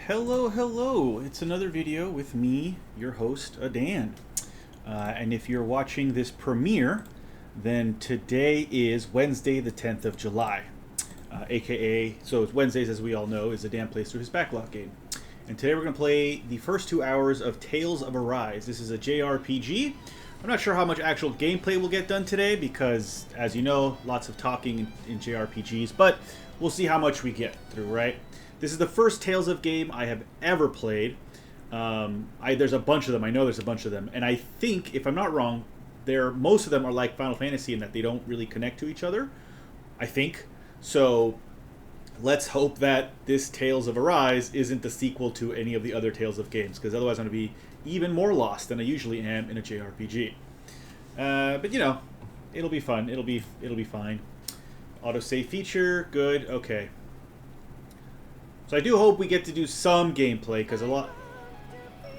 Hello, hello. It's another video with me, your host, Adan. And if you're watching this premiere, then today is Wednesday, the 10th of July. AKA, so it's Wednesdays, as we all know, is Adan plays through his Backlog game. And today we're going to play the first 2 hours of Tales of Arise. This is a JRPG. I'm not sure how much actual gameplay will get done today because, as you know, lots of talking in JRPGs, but we'll see how much we get through, right? This is the first Tales of game I have ever played. There's a bunch of them. I know there's a bunch of them. And I think, if I'm not wrong, most of them are like Final Fantasy in that they don't really connect to each other. I think. So let's hope that this Tales of Arise isn't the sequel to any of the other Tales of games, because otherwise I'm going to be even more lost than I usually am in a JRPG. But you know, it'll be fun. It'll be fine. Autosave feature, good. Okay. So I do hope we get to do some gameplay, because a lot...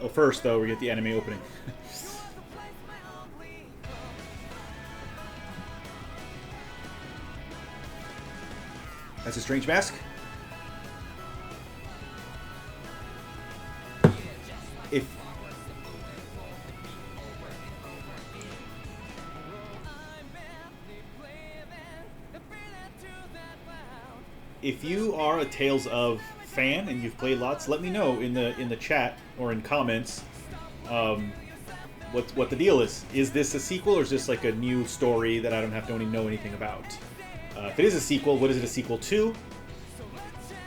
Oh, first, though, we get the anime opening. That's a strange mask. If you are a Tales of fan and you've played lots, let me know in the chat or in comments what the deal is. Is this a sequel or is this like a new story that I don't have to know anything about? If it is a sequel, what is it a sequel to?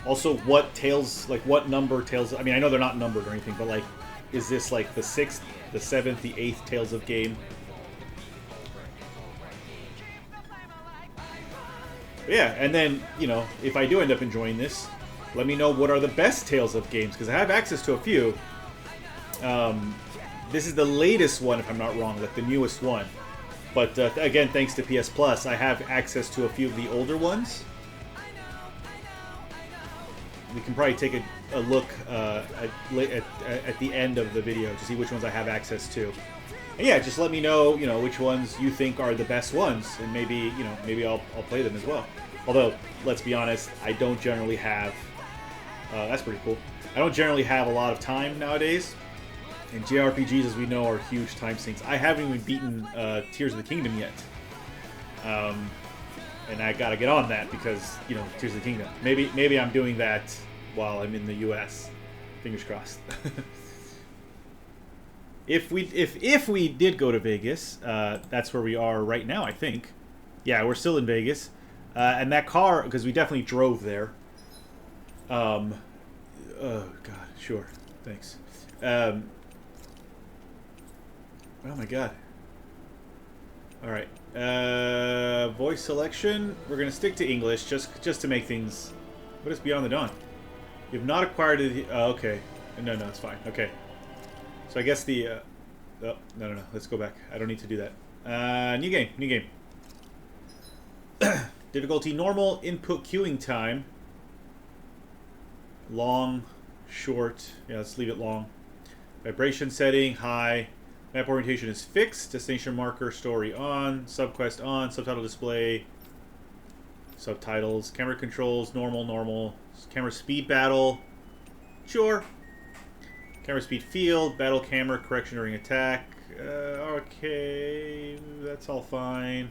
Also, what Tales, like what number Tales? I mean, I know they're not numbered or anything, but like, is this like the 6th, the 7th, the 8th Tales of game? Yeah, and then, you know, if I do end up enjoying this, let me know what are the best Tales of games, because I have access to a few. This is the latest one, if I'm not wrong, like the newest one. But again, thanks to PS Plus, I have access to a few of the older ones. We can probably take a look at the end of the video to see which ones I have access to. And yeah, just let me know, you know, which ones you think are the best ones, and maybe, you know, maybe I'll play them as well. Although, let's be honest, I don't generally have. That's pretty cool. I don't generally have a lot of time nowadays, and JRPGs, as we know, are huge time sinks. I haven't even beaten Tears of the Kingdom yet, and I gotta get on that because, you know, Tears of the Kingdom. Maybe I'm doing that while I'm in the U.S. Fingers crossed. If we did go to Vegas, that's where we are right now, I think. Yeah, we're still in Vegas, and that car, because we definitely drove there. Oh God, sure, thanks. Oh my God. All right, voice selection. We're gonna stick to English just to make things. What is Beyond the Dawn? You've not acquired it. Okay, no, it's fine. Okay. So I guess the, oh, no, let's go back. I don't need to do that. New game. Difficulty normal, input queuing time. Long, short, yeah, let's leave it long. Vibration setting, high. Map orientation is fixed. Destination marker, story on. Subquest on. Subtitle display. Subtitles. Camera controls, normal. Camera speed battle. Sure. Camera speed field, battle camera, correction during attack. Okay, that's all fine.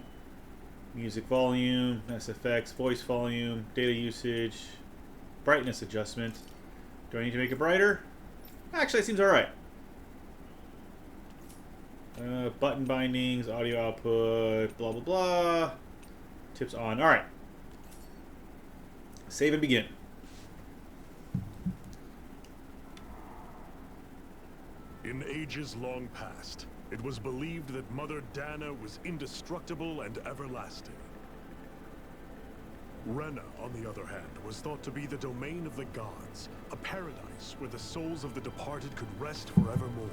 Music volume, SFX, voice volume, data usage, brightness adjustment. Do I need to make it brighter? Actually, it seems alright. Button bindings, audio output, blah blah blah. Tips on. Alright. Save and begin. In ages long past, it was believed that Mother Dana was indestructible and everlasting. Rena, on the other hand, was thought to be the domain of the gods, a paradise where the souls of the departed could rest forevermore.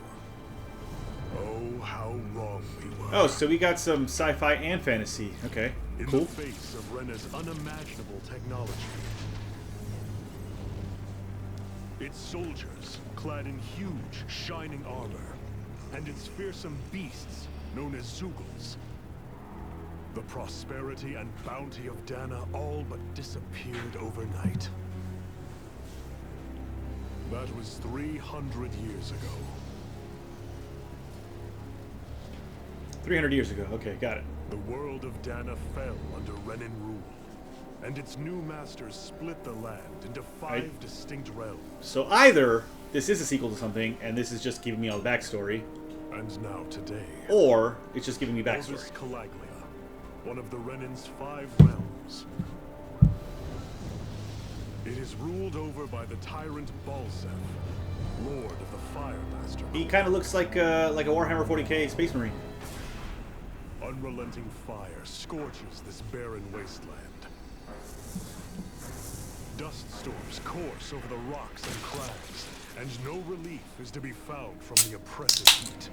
Oh, how wrong we were. Oh, so we got some sci-fi and fantasy. Okay, cool. In the face of Rena's unimaginable technology, its soldiers, clad in huge, shining armor, and its fearsome beasts, known as Zeugles. The prosperity and bounty of Dana all but disappeared overnight. That was 300 years ago. 300 years ago. Okay, got it. The world of Dana fell under Renin rule, and its new masters split the land into 5 distinct realms. So either this is a sequel to something, and this is just giving me all the backstory, And now today, or it's just giving me backstory. Orbis Calaglia, one of the Renin's 5 realms. It is ruled over by the tyrant Balsef, Lord of the Fire Master. He kind of looks like a Warhammer 40k Space Marine. Unrelenting fire scorches this barren wasteland. Dust storms course over the rocks and crags, and no relief is to be found from the oppressive heat.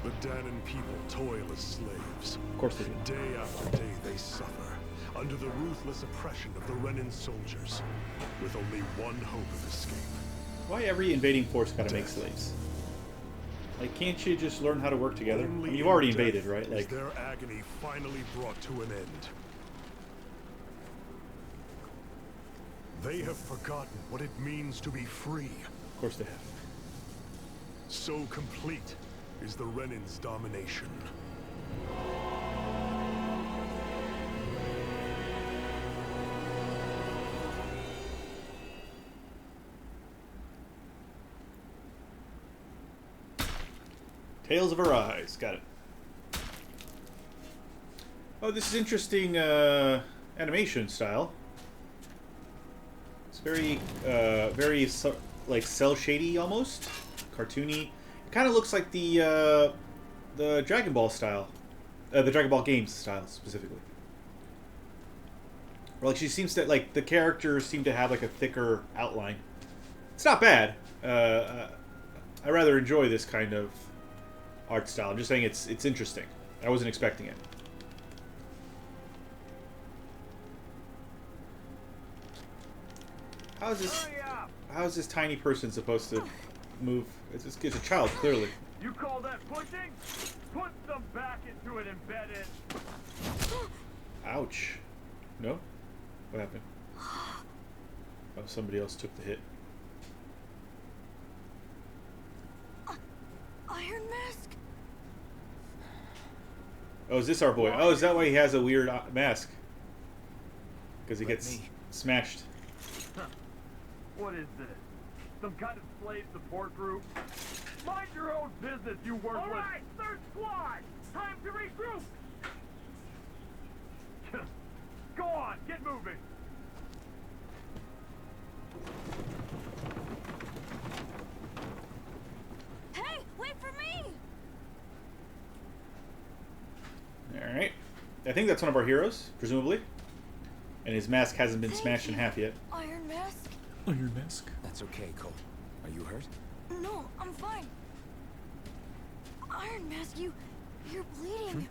The Danan people toil as slaves. Of course they do. Day after day they suffer, under the ruthless oppression of the Renin soldiers, with only one hope of escape. Why every invading force gotta make slaves? Like, can't you just learn how to work together? I mean, you've already invaded, right? Like, their agony finally brought to an end. They have forgotten what it means to be free. of course they have. So complete is the Renin's domination. Tales of Arise. Got it. Oh, this is interesting animation style. It's very, like cell shady almost, cartoony. It kind of looks like the Dragon Ball style, the Dragon Ball games style specifically. Or like she seems to like the characters seem to have like a thicker outline. It's not bad. I rather enjoy this kind of art style. I'm just saying it's interesting. I wasn't expecting it. How is this tiny person supposed to move? It's a child, clearly. You call that pushing? Put some back into it, embedded. Ouch. No? What happened? Oh, somebody else took the hit. Iron Mask? Oh, is this our boy? Oh, is that why he has a weird mask? Because he gets smashed. Huh. What is this? Some kind of slave support group? Mind your own business, you worthless! Alright, third squad! Time to regroup! Go on, get moving! Hey, wait for me! Alright. I think that's one of our heroes, presumably. And his mask hasn't been smashed in half yet. Iron Mask? Iron Mask? That's okay, Cole. Are you hurt? No, I'm fine. Iron Mask, you're bleeding.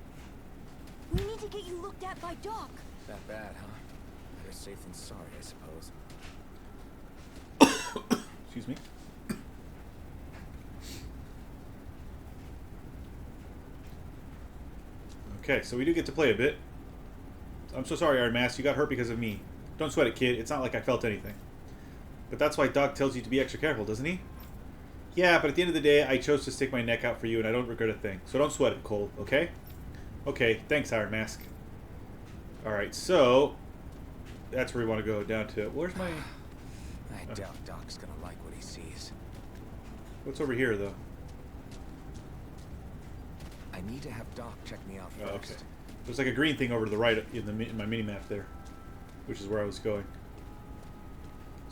We need to get you looked at by Doc. That bad, huh? Better safe than sorry, I suppose. Excuse me. Okay, so we do get to play a bit. I'm so sorry, Iron Mask. You got hurt because of me. Don't sweat it, kid. It's not like I felt anything. But that's why Doc tells you to be extra careful, doesn't he? Yeah, but at the end of the day, I chose to stick my neck out for you, and I don't regret a thing. So don't sweat it, Cole, okay? Okay, thanks, Iron Mask. Alright, so... that's where we want to go, down to... where's my... I doubt Doc's gonna like what he sees. What's over here, though? I need to have Doc check me out first. Oh, okay. There's like a green thing over to the right in my mini-map there, which is where I was going.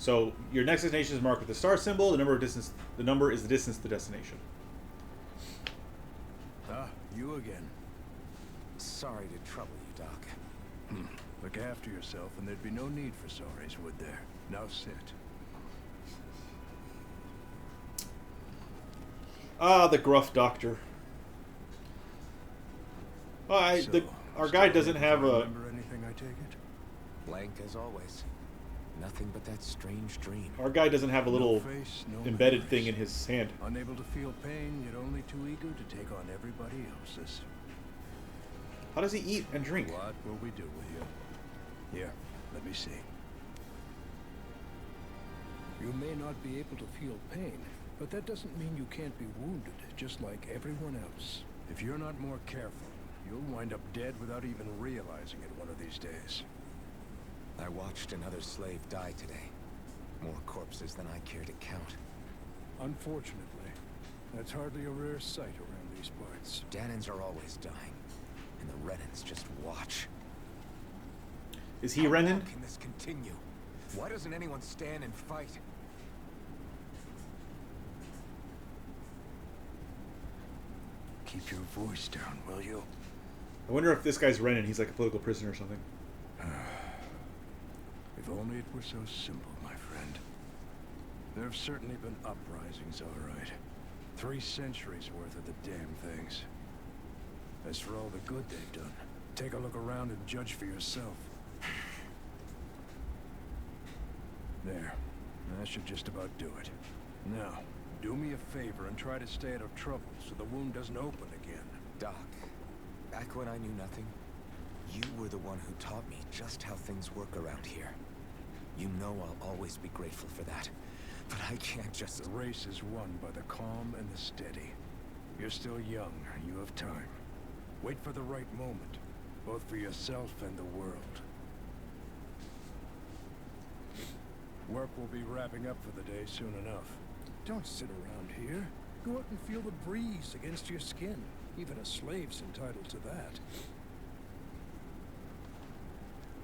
So your next destination is marked with the star symbol. The number is the distance to the destination. Ah, you again. Sorry to trouble you, Doc. Look after yourself, and there'd be no need for sorries, would there? Now sit. Ah, the gruff doctor. Oh, our guy doesn't have a... remember anything, I take it? Blank as always. Nothing but that strange dream. Our guy doesn't have a little No face, no embedded memories. thing in his hand. Unable to feel pain, yet only too eager to take on everybody else's. How does he eat and drink? What will we do with you? Here, let me see. You may not be able to feel pain, but that doesn't mean you can't be wounded, just like everyone else. If you're not more careful, you'll wind up dead without even realizing it one of these days. I watched another slave die today. More corpses than I care to count. Unfortunately, that's hardly a rare sight around these parts. Danans are always dying, and the Renans just watch. Is he How Renan? long can this continue? Why doesn't anyone stand and fight? Keep your voice down, will you? I wonder if this guy's Renan. He's like a political prisoner or something. If only it were so simple, my friend. There have certainly been uprisings, all right. 3 centuries worth of the damn things. As for all the good they've done, take a look around and judge for yourself. There. That should just about do it. Now, do me a favor and try to stay out of trouble so the wound doesn't open again. Doc, back when I knew nothing, you were the one who taught me just how things work around here. You know I'll always be grateful for that. But I can't just... The race is won by the calm and the steady. You're still young. You have time. Wait for the right moment, both for yourself and the world. Work will be wrapping up for the day soon enough. Don't sit around here. Go out and feel the breeze against your skin. Even a slave's entitled to that.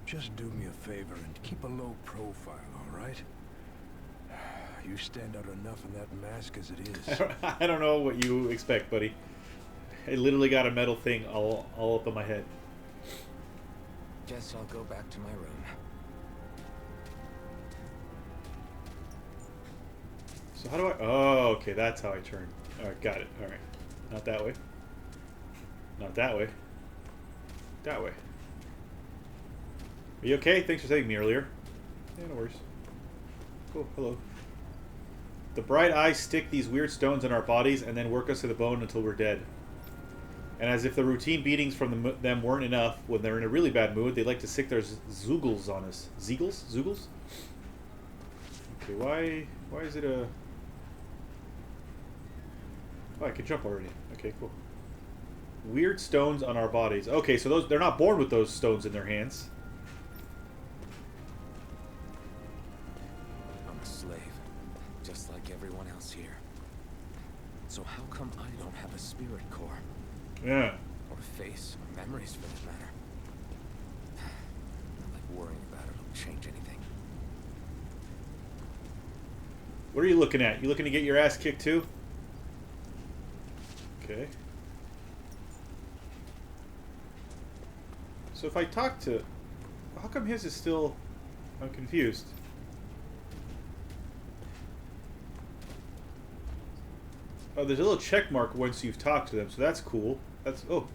Just do me a favor and keep a low profile, all right? You stand out enough in that mask as it is. I don't know what you expect, buddy. I literally got a metal thing all up on my head. Guess I'll go back to my room. So how do I... Oh, okay, that's how I turn. Alright, got it. Alright. Not that way. Not that way. That way. Are you okay? Thanks for saving me earlier. Yeah, no worries. Cool, hello. The bright eyes stick these weird stones in our bodies and then work us to the bone until we're dead. And as if the routine beatings from them weren't enough, when they're in a really bad mood, they like to stick their zoogles on us. Zeagles? Zoogles? Okay, why is it a... Oh, I can jump already. Okay, cool. Weird stones on our bodies. Okay, so they're not born with those stones in their hands. I'm a slave, just like everyone else here. So how come I don't have a spirit core? Yeah. Or a face, or memories for that matter? Not like worrying about it will change anything. What are you looking at? You looking to get your ass kicked too? Okay. So if I talk to... How come his is still... I'm confused. Oh, there's a little check mark once you've talked to them, so that's cool. That's... Oh.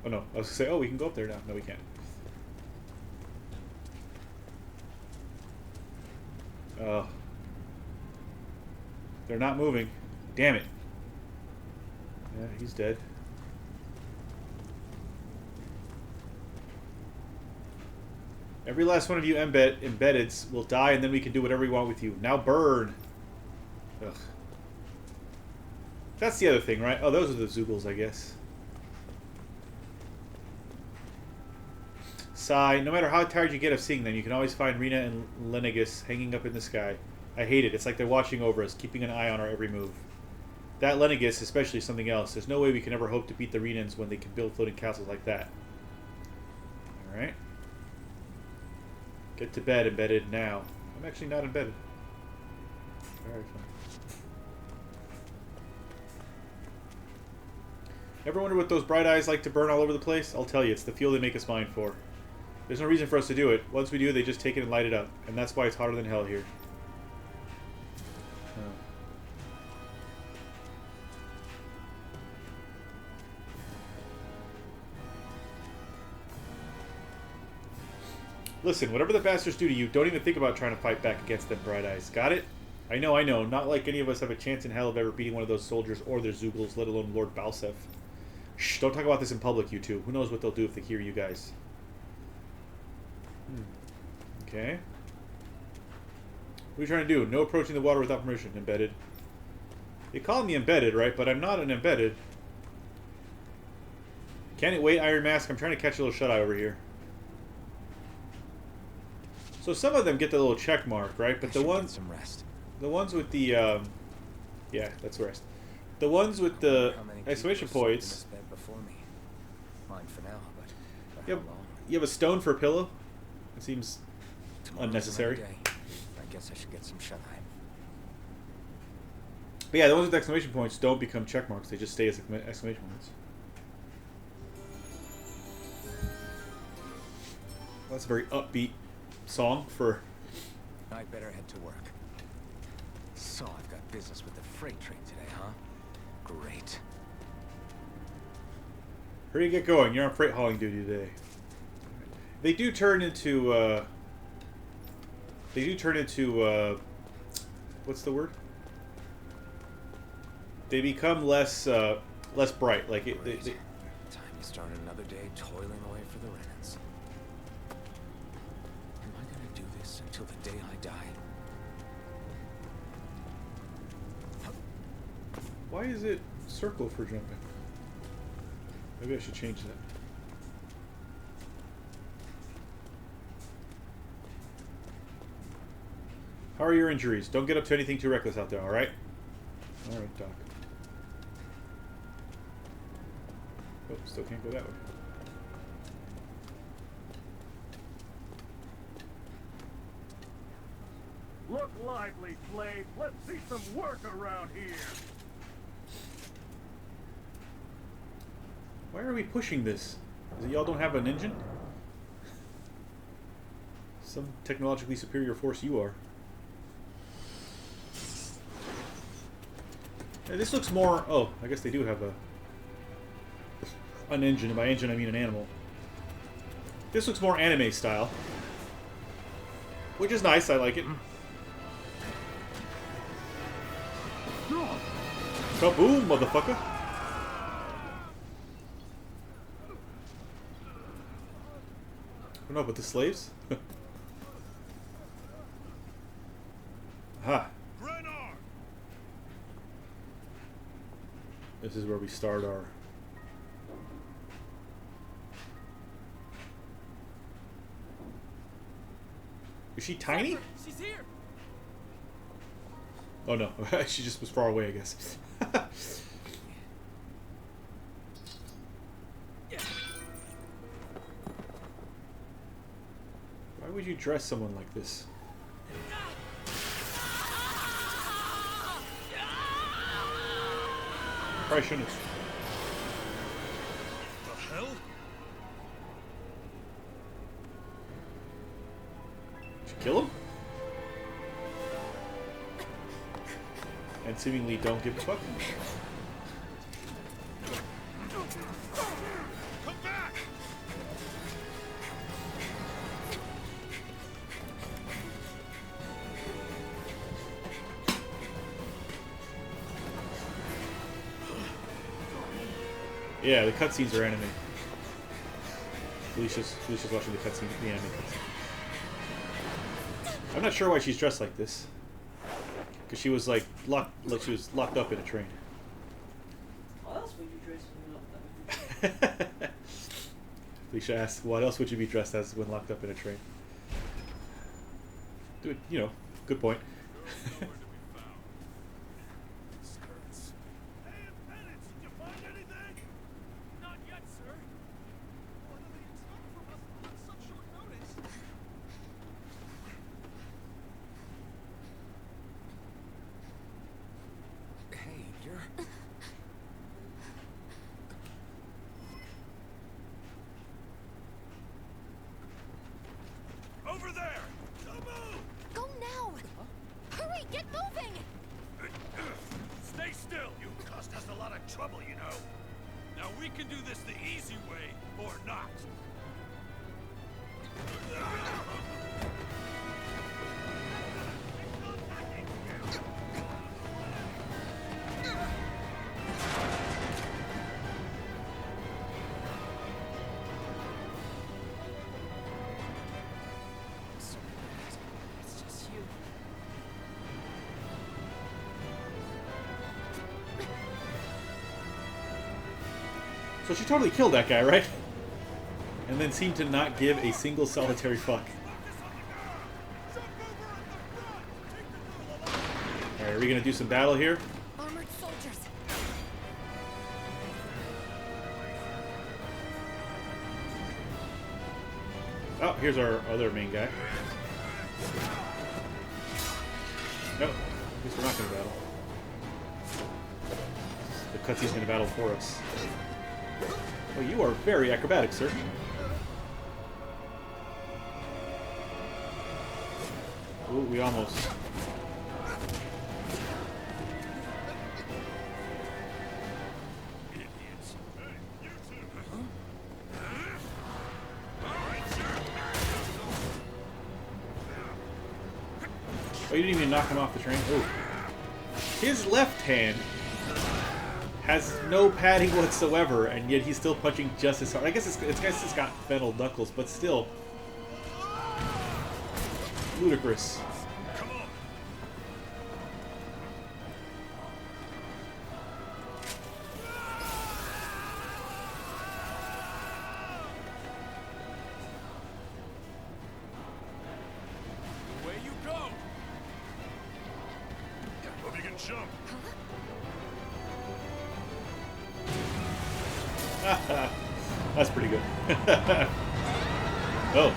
Oh no. I was going to say, oh, we can go up there now. No, we can't. Oh. They're not moving. Damn it. Yeah, he's dead. Every last one of you embeddeds will die, and then we can do whatever we want with you. Now burn. Ugh. That's the other thing, right? Oh, those are the Zoogles, I guess. Sigh. No matter how tired you get of seeing them, you can always find Rena and Lenegus hanging up in the sky. I hate it. It's like they're watching over us, keeping an eye on our every move. That Lenegus especially is something else. There's no way we can ever hope to beat the Renans when they can build floating castles like that. Alright. Get to bed, embedded now. I'm actually not embedded. Alright, fine. Ever wonder what those bright eyes like to burn all over the place? I'll tell you, it's the fuel they make us mine for. There's no reason for us to do it. Once we do, they just take it and light it up. And that's why it's hotter than hell here. Listen, whatever the bastards do to you, don't even think about trying to fight back against them bright eyes. Got it? I know. Not like any of us have a chance in hell of ever beating one of those soldiers or their Zoogles, let alone Lord Balsef. Shh, don't talk about this in public, you two. Who knows what they'll do if they hear you guys. Okay. are you trying to do? No approaching the water without permission. Embedded. They call me embedded, right? But I'm not an embedded. Can it wait, Iron Mask? I'm trying to catch a little shut-eye over here. So some of them get the little check mark, right? But the ones... some rest. The ones with the... yeah, that's rest. The ones with the exclamation points... Before me. Mine for now, but you have a stone for a pillow? It seems tomorrow's unnecessary. another day. I guess I should get some shut-eye. But yeah, the ones with exclamation points don't become check marks. They just stay as exclamation points. Well, that's a very upbeat song for... I'd better head to work. So I've got business with the freight train today, huh? Great. Hurry, get going. You're on freight hauling duty today. They do turn into... what's the word? They become less bright. Like it. Time to start another day toiling away for the remnants. Am I gonna do this until the day I die? Why is it circle for jumping? Maybe I should change that. How are your injuries? Don't get up to anything too reckless out there, alright? Alright, Doc. Oh, still can't go that way. Look lively, slave. Let's see some work around here. Why are we pushing this? Is it y'all don't have an engine? Some technologically superior force you are. Yeah, this looks more... Oh, I guess they do have an engine. And by engine, I mean an animal. This looks more anime style. Which is nice, I like it. Kaboom, motherfucker! Oh no, but the slaves? Aha! This is where we start our... Is she tiny? She's here. Oh no, she just was far away, I guess. Why would you dress someone like this? Probably shouldn't have. The hell? Did you kill him? And seemingly don't give a fuck. Come back! Yeah, the cutscenes are anime. Felicia's watching the cutscene, the anime cutscene. I'm not sure why she's dressed like this. Because she was like she was locked up in a train. What else would you dress when you locked up? Felicia asked, "What else would you be dressed as when locked up in a train?" Dude, you know, good point. Over there! Don't move! Go now! Hurry, get moving! Stay still! You caused us a lot of trouble, you know. Now we can do this the easy way, or not. So she totally killed that guy, right? And then seemed to not give a single solitary fuck. Alright, are we gonna do some battle here? Armored soldiers. Oh, here's our other main guy. Nope, I guess we're not gonna battle. The cutscene's gonna battle for us. Well, you are very acrobatic, sir. Ooh, we almost... Oh, you didn't even knock him off the train? Ooh. His left hand has no padding whatsoever, and yet he's still punching just as hard. I guess it's just got fennel knuckles, but still. Ludicrous. Where you go? Hope you can jump. That's pretty good. Oh.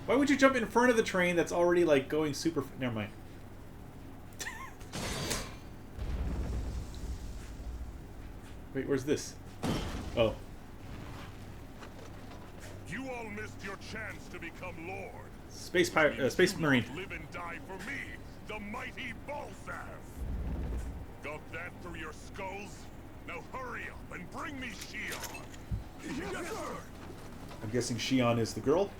Why would you jump in front of the train that's already, like, going super... Never mind. Wait, where's this? Oh. You all missed your chance to become Lord. Space Marine. Live and die for me, the mighty Balsav. Got that through your skulls? Now hurry up and bring me Shion. Yes, sir. I'm guessing Shion is the girl?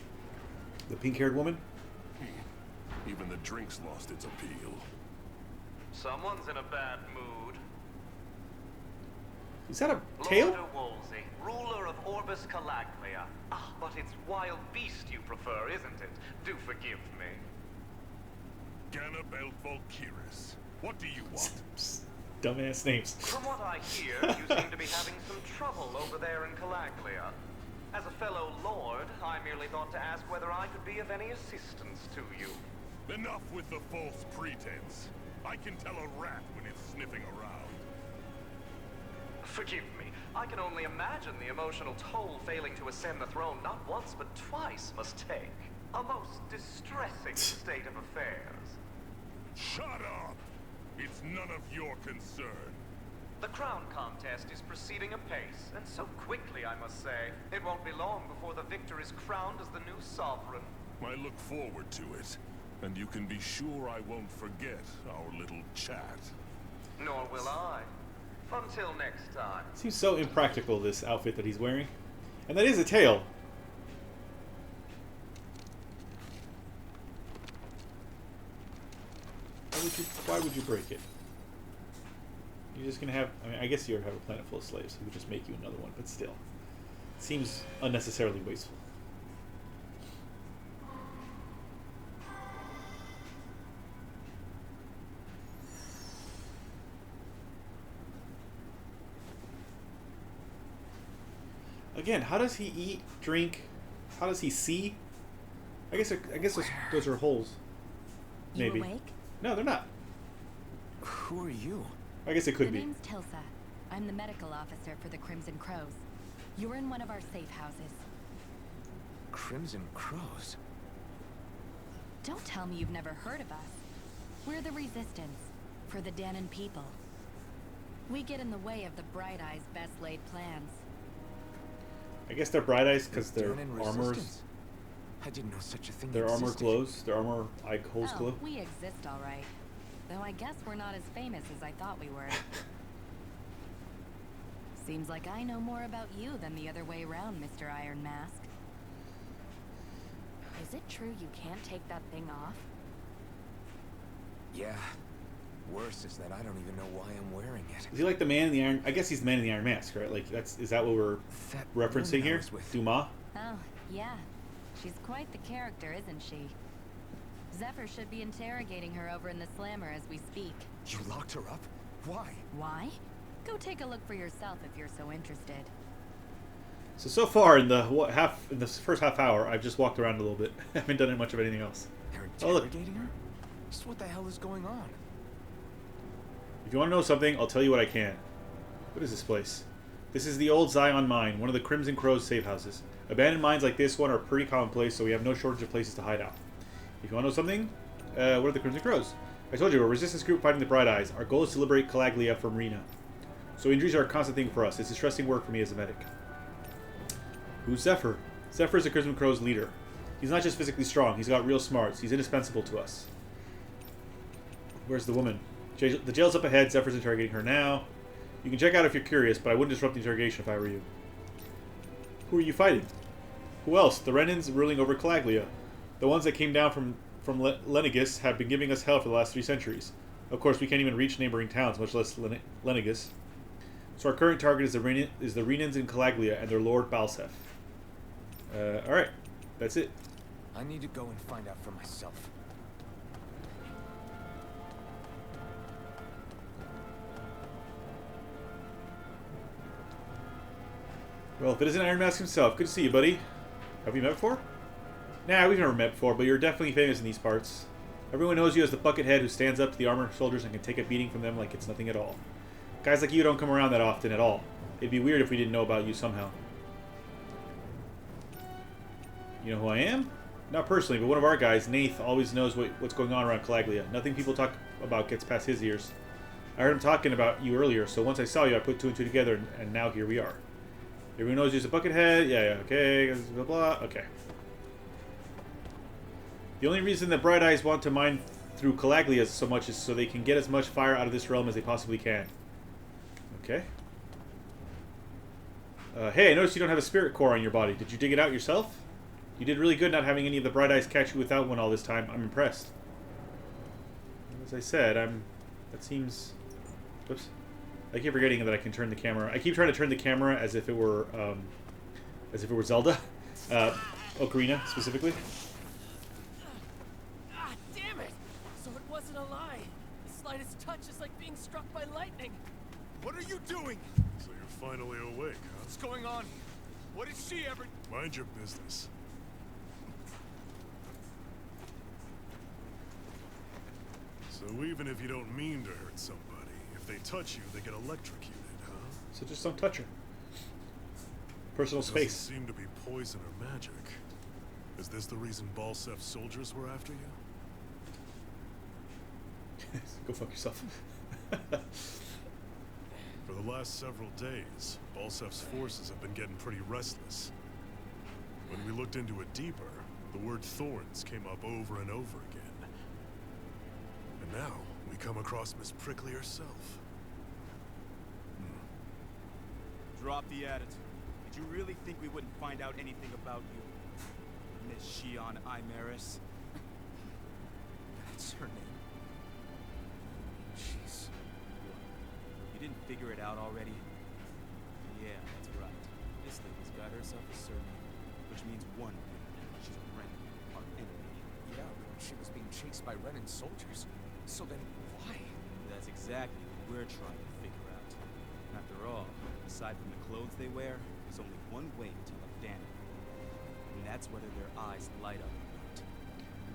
The pink-haired woman? Even the drink's lost its appeal. Someone's in a bad mood. Is that a tail? Lord Wolsey, ruler of Orbis Calaglia. Ah, but it's wild beast you prefer, isn't it? Do forgive me. Ganabelt Volkiris. What do you want? Dumbass names. From what I hear, you seem to be having some trouble over there in Calaglia. As a fellow lord, I merely thought to ask whether I could be of any assistance to you. Enough with the false pretense. I can tell a rat when it's sniffing around. Forgive me. I can only imagine the emotional toll failing to ascend the throne not once but twice must take. A most distressing state of affairs. Shut up! It's none of your concern. The crown contest is proceeding apace, and so quickly, I must say. It won't be long before the victor is crowned as the new sovereign. I look forward to it, and you can be sure I won't forget our little chat. Nor will I. Until next time. Seems so impractical, this outfit that he's wearing. And that is a tail. Why would you break it? You're just gonna have... I mean, I guess you have a planet full of slaves who would just make you another one, but still. It seems unnecessarily wasteful. Again, how does he eat, drink? How does he see? I guess those are holes. Maybe. You awake? No, they're not. Who are you? I guess it could My be. name's Tilsa. I'm the medical officer for the Crimson Crows. You're in one of our safe houses. Crimson Crows? Don't tell me you've never heard of us. We're the Resistance, for the Danon people. We get in the way of the Bright Eyes' best-laid plans. I guess they're bright eyes because The their Danon armors, Resistance? I didn't know such a thing their armor existed. glows. Their armor holes Oh, glow. we exist all right. Though I guess we're not as famous as I thought we were. Seems like I know more about you than the other way around, Mr. Iron Mask. Is it true you can't take that thing off? Yeah. Worse is that I don't even know why I'm wearing it. Is he like the man in the iron? I guess he's the man in the Iron Mask, right? Like is that what we're That referencing woman I here? was with. Dumas. Oh, yeah. She's quite the character, isn't she? Zephyr should be interrogating her over in the Slammer as we speak. You locked her up? Why? Why? Go take a look for yourself if you're so interested. So far in the first half hour, I've just walked around a little bit. I haven't done much of anything else. They're Oh, look. interrogating her? Just what the hell is going on? If you want to know something, I'll tell you what I can. What is this place? This is the old Zion Mine, one of the Crimson Crow's safe houses. Abandoned mines like this one are pretty commonplace, so we have no shortage of places to hide out. If you want to know something, what are the Crimson Crows? I told you, we're a resistance group fighting the Bright Eyes. Our goal is to liberate Calaglia from Rena. So injuries are a constant thing for us. It's distressing work for me as a medic. Who's Zephyr? Zephyr is the Crimson Crow's leader. He's not just physically strong, he's got real smarts. He's indispensable to us. Where's the woman? The jail's up ahead. Zephyr's interrogating her now. You can check out if you're curious, but I wouldn't disrupt the interrogation if I were you. Who are you fighting? Who else? The Renans ruling over Calaglia. The ones that came down from Lenegus have been giving us hell for the last 3 centuries. Of course, we can't even reach neighboring towns, much less Lenegus. So our current target is the Renans in Calaglia and their Lord Balsef. Alright. That's it. I need to go and find out for myself. Well, if it isn't Iron Mask himself, good to see you, buddy. Have we met before? Nah, we've never met before, but you're definitely famous in these parts. Everyone knows you as the buckethead who stands up to the armored soldiers and can take a beating from them like it's nothing at all. Guys like you don't come around that often at all. It'd be weird if we didn't know about you somehow. You know who I am? Not personally, but one of our guys, Nath, always knows what's going on around Calaglia. Nothing people talk about gets past his ears. I heard him talking about you earlier, so once I saw you, I put 2 and 2 together, and now here we are. Everyone knows you're a buckethead. Yeah, okay, blah, blah, okay. The only reason that Bright Eyes want to mine through Calaglia so much is so they can get as much fire out of this realm as they possibly can. Okay. Hey, I noticed you don't have a spirit core on your body. Did you dig it out yourself? You did really good not having any of the Bright Eyes catch you without one all this time. I'm impressed. As I said, that seems... Whoops. I keep forgetting that I can turn the camera. I keep trying to turn the camera as if it were Zelda. Ocarina, specifically. Ah, damn it! So it wasn't a lie. The slightest touch is like being struck by lightning. What are you doing? So you're finally awake, huh? What's going on here? What did she ever... Mind your business. So even if you don't mean to hurt somebody, if they touch you, they get electrocuted, huh? So just don't touch her. Personal space. Doesn't seem to be poison or magic. Is this the reason Balsef's soldiers were after you? Go fuck yourself. For the last several days, Balsef's forces have been getting pretty restless. When we looked into it deeper, the word thorns came up over and over again. And now, we come across Miss Prickly herself. Drop the attitude. Did you really think we wouldn't find out anything about you, Miss Shion Imaris? That's her name. Jeez. You didn't figure it out already? Yeah, that's right. This lady's got herself a surname, which means one thing. She's a Renan, our enemy. Yeah, she was being chased by Renan soldiers. So then, why? That's exactly what we're trying to figure out. After all, aside from the clothes they wear, there's only one way to tell a damn. And that's whether their eyes light up or not.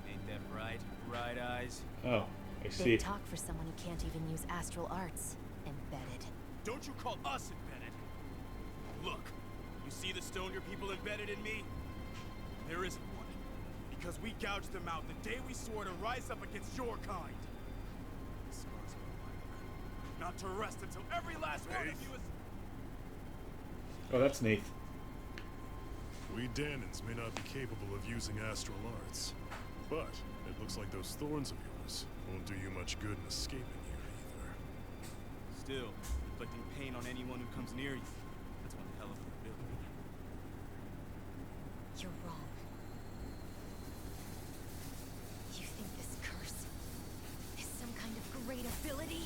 Ain't that right, Bright Eyes? Oh, I see. Big talk for someone who can't even use astral arts. Embedded. Don't you call us embedded? Look, you see the stone your people embedded in me? There isn't one. Because we gouged them out the day we swore to rise up against your kind. The scars are on my back, not to rest until every last one of you is... Oh, that's Nath. We Danans may not be capable of using astral arts, but it looks like those thorns of yours won't do you much good in escaping here either. Still, inflicting pain on anyone who comes near you. That's one hell of an ability. You're wrong. You think this curse is some kind of great ability?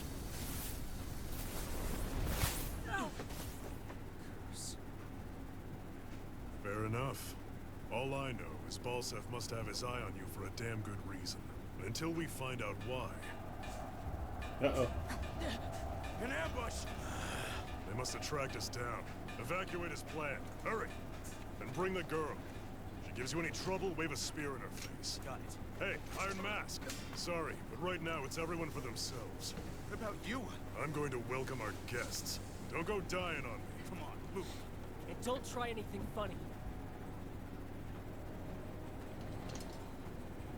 Curse. Fair enough. All I know is Balsef must have his eye on you for a damn good reason. And until we find out why... Uh-oh. An ambush! They must have tracked us down. Evacuate as planned. Hurry! And bring the girl. If she gives you any trouble, wave a spear in her face. Got it. Hey, Iron Mask. Sorry, but right now it's everyone for themselves. What about you? I'm going to welcome our guests. Don't go dying on me. Come on, move. And don't try anything funny.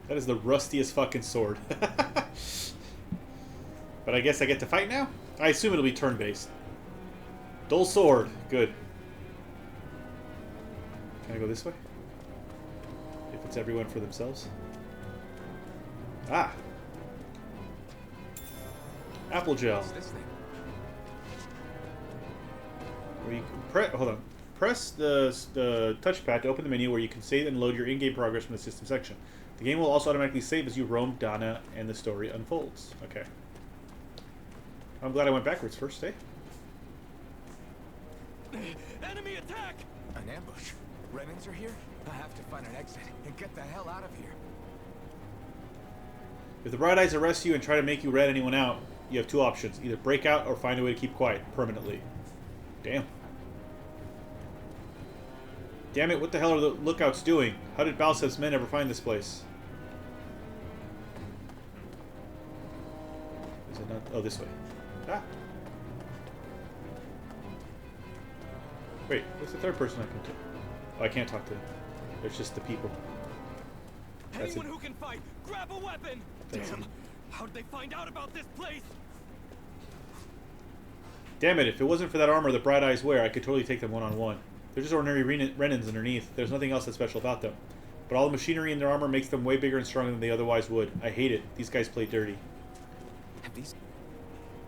That is the rustiest fucking sword. But I guess I get to fight now? I assume it'll be turn-based. Dull sword. Good. Can I go this way? If it's everyone for themselves? Ah! Apple gel. What's this thing? Where you can hold on. Press the touchpad to open the menu where you can save and load your in-game progress from the system section. The game will also automatically save as you roam Donna and the story unfolds. Okay. I'm glad I went backwards first, eh? Enemy attack! An ambush. Renans are here? I have to find an exit and get the hell out of here. If the Bright Eyes arrest you and try to make you rat anyone out, you have two options. Either break out or find a way to keep quiet permanently. Damn. Damn it, what the hell are the lookouts doing? How did Balsev's men ever find this place? Is it not? Oh, this way. Ah. Wait, what's the third person I can talk? Oh, I can't talk to them. There's just the people. That's Anyone it. who can fight, grab a weapon! That's Damn! it. How'd they find out about this place? Damn it, if it wasn't for that armor the Bright Eyes wear, I could totally take them one-on-one. They're just ordinary Renans underneath. There's nothing else that's special about them. But all the machinery in their armor makes them way bigger and stronger than they otherwise would. I hate it. These guys play dirty. Have these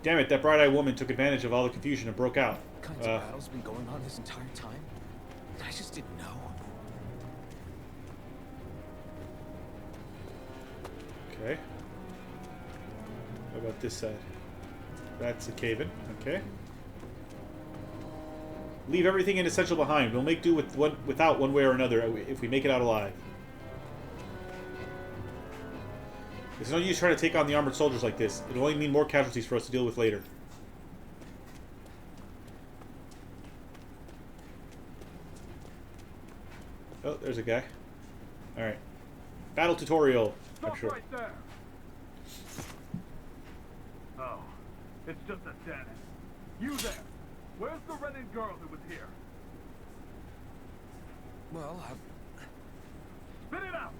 Damn it, that bright-eyed woman took advantage of all the confusion and broke out. kinds of battles been going on this entire time? I just didn't know. Okay. What about this side? That's a cave-in. Okay. Leave everything inessential behind. We'll make do without one way or another if we make it out alive. There's no use trying to take on the armored soldiers like this. It'll only mean more casualties for us to deal with later. Oh, there's a guy. Alright. Battle tutorial. I'm Stop sure. right there! Oh, it's just a dead end. You there! Where's the Renin girl who was here? Well, Spit it out!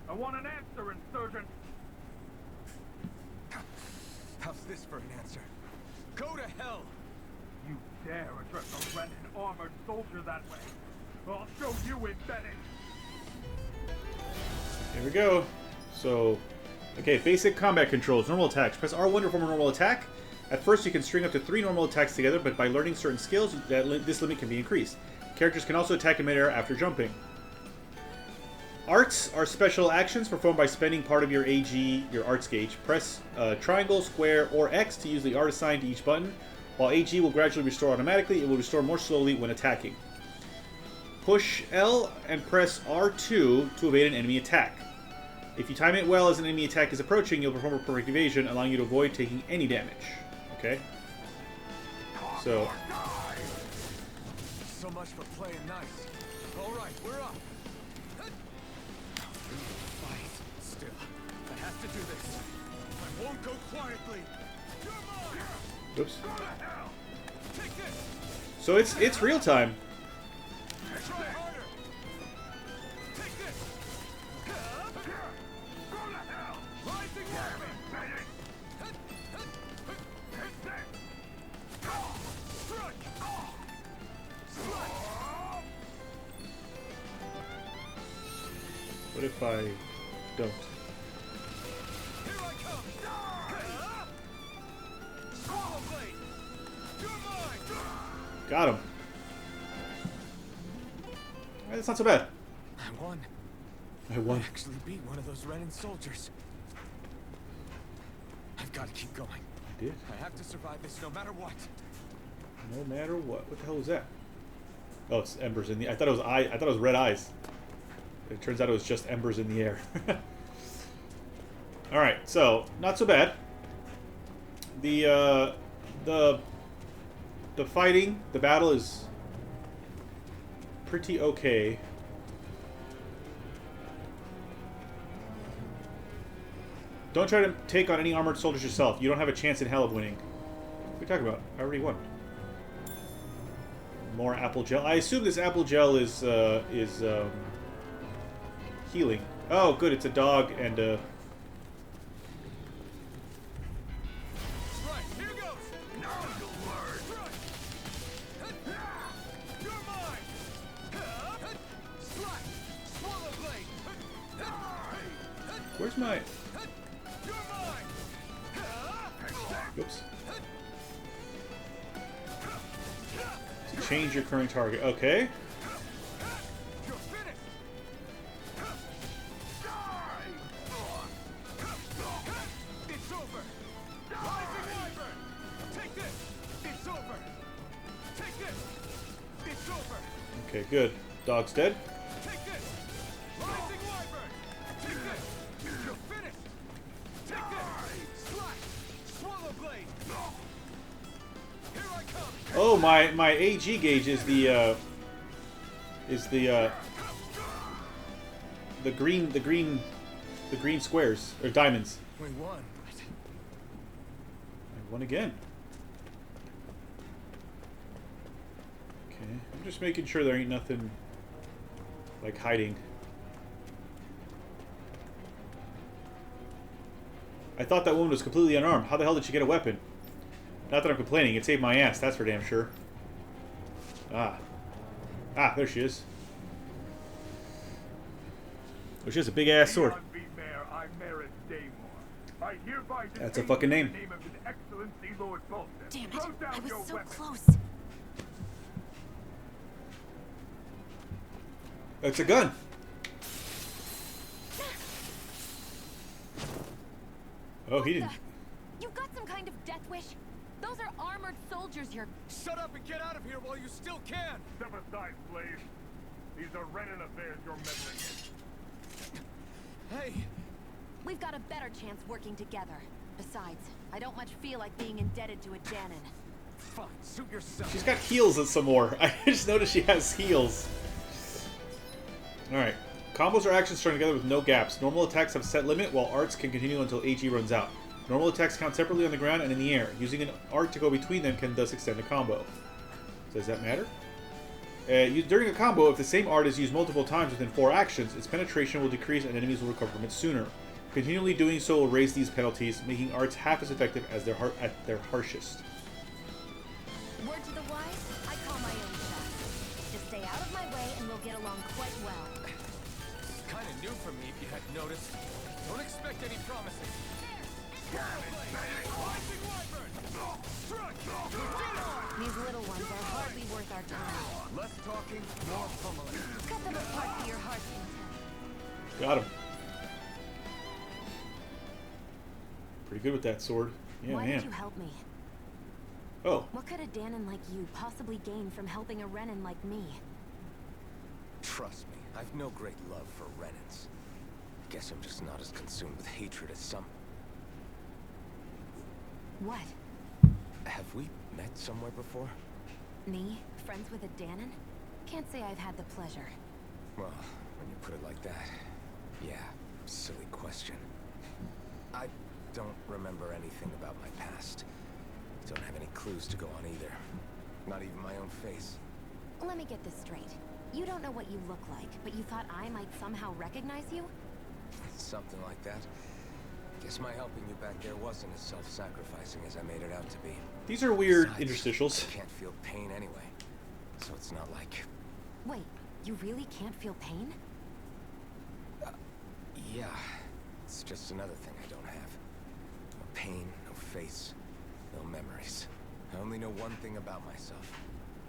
I want an answer, insurgent! how's this for an answer? Go to hell! You dare address a Renin armored soldier that way? I'll show you embedded! Here we go. So, okay, basic combat controls. Normal attacks. Press R1 to form a normal attack. At first, you can string up to 3 normal attacks together, but by learning certain skills, this limit can be increased. Characters can also attack in midair after jumping. Arts are special actions performed by spending part of your AG, your arts gauge. Press triangle, square, or X to use the art assigned to each button. While AG will gradually restore automatically, it will restore more slowly when attacking. Push L and press R2 to evade an enemy attack. If you time it well as an enemy attack is approaching, you'll perform a perfect evasion, allowing you to avoid taking any damage. Okay? So... So much for playing nice. Alright, we're up. Fight. Still, I have to do this. I won't go quietly. Oops. Take this. So it's real time. Try harder. Take this. Rising weapon. What if I don't? Here I come. Swallow blade. You're mine. Got him. That's not so bad. I won. I won. I actually beat one of those Renin soldiers. I've got to keep going. I did. I have to survive this no matter what. No matter what. What the hell was that? Oh, it's embers in the... I thought it was I thought it was red eyes. It turns out it was just embers in the air. Alright, so, not so bad. The the fighting, the battle is pretty okay. Don't try to take on any armored soldiers yourself. You don't have a chance in hell of winning. What are we talking about? I already won. More apple gel. I assume this apple gel is healing. Oh, good. It's a dog and a... Right, here goes! Now you'll learn! You're mine! Slash! Swallow blade! Where's my... You're mine! Oops. To change your current target. Okay. You're finished! It's over! Rising Wyvern! Take this! It's over! Take this! It's over! Okay, good. Dog's dead. Take this! Rising Wyvern! Take this! You're finished! Take this! Slash! Swallow blade! Here I come! Oh, my AG gauge is the green squares or diamonds. We won. I won again. Okay, I'm just making sure there ain't nothing like hiding. I thought that woman was completely unarmed. How the hell did she get a weapon? Not that I'm complaining. It saved my ass. That's for damn sure. Ah, there she is. Oh, she has a big ass sword. That's a fucking name. Damn it! I was so close. It's a gun. Oh, he didn't. You got some kind of death wish? Those are armored soldiers you're... Shut up and get out of here while you still can! Step aside, slave. These are Renan affairs you're meddling in. Hey! We've got a better chance working together. Besides, I don't much feel like being indebted to a Danon. Fine, suit yourself. She's got heals and some more. I just noticed she has heals. Alright. Combos are actions strung together with no gaps. Normal attacks have set limit, while arts can continue until AG runs out. Normal attacks count separately on the ground and in the air. Using an art to go between them can thus extend a combo. Does that matter? During a combo, if the same art is used multiple times within 4 actions, its penetration will decrease and enemies will recover from it sooner. Continually doing so will raise these penalties, making arts half as effective as at their harshest. Word to the wise, I call my own shot. Just stay out of my way and we'll get along quite well. Kinda new for me, if you hadn't noticed. Don't expect any promises. These little ones are hardly worth our time. Less talking, more pummeling. Cut them apart to your heart's content. Got him. Pretty good with that sword. Yeah, Why man. did you help me? Oh. What could a Danon like you possibly gain from helping a Renan like me? Trust me, I've no great love for Renans. Guess I'm just not as consumed with hatred as some. What? Have we met somewhere before? Me? Friends with a Danon? Can't say I've had the pleasure. Well, when you put it like that, yeah, silly question. I don't remember anything about my past. Don't have any clues to go on either. Not even my own face. Let me get this straight. You don't know what you look like, but you thought I might somehow recognize you? Something like that. Guess my helping you back there wasn't as self-sacrificing as I made it out to be. These are weird Besides, interstitials. I can't feel pain anyway, so it's not like... Wait, you really can't feel pain? Yeah, it's just another thing I don't have. No pain, no face, no memories. I only know one thing about myself.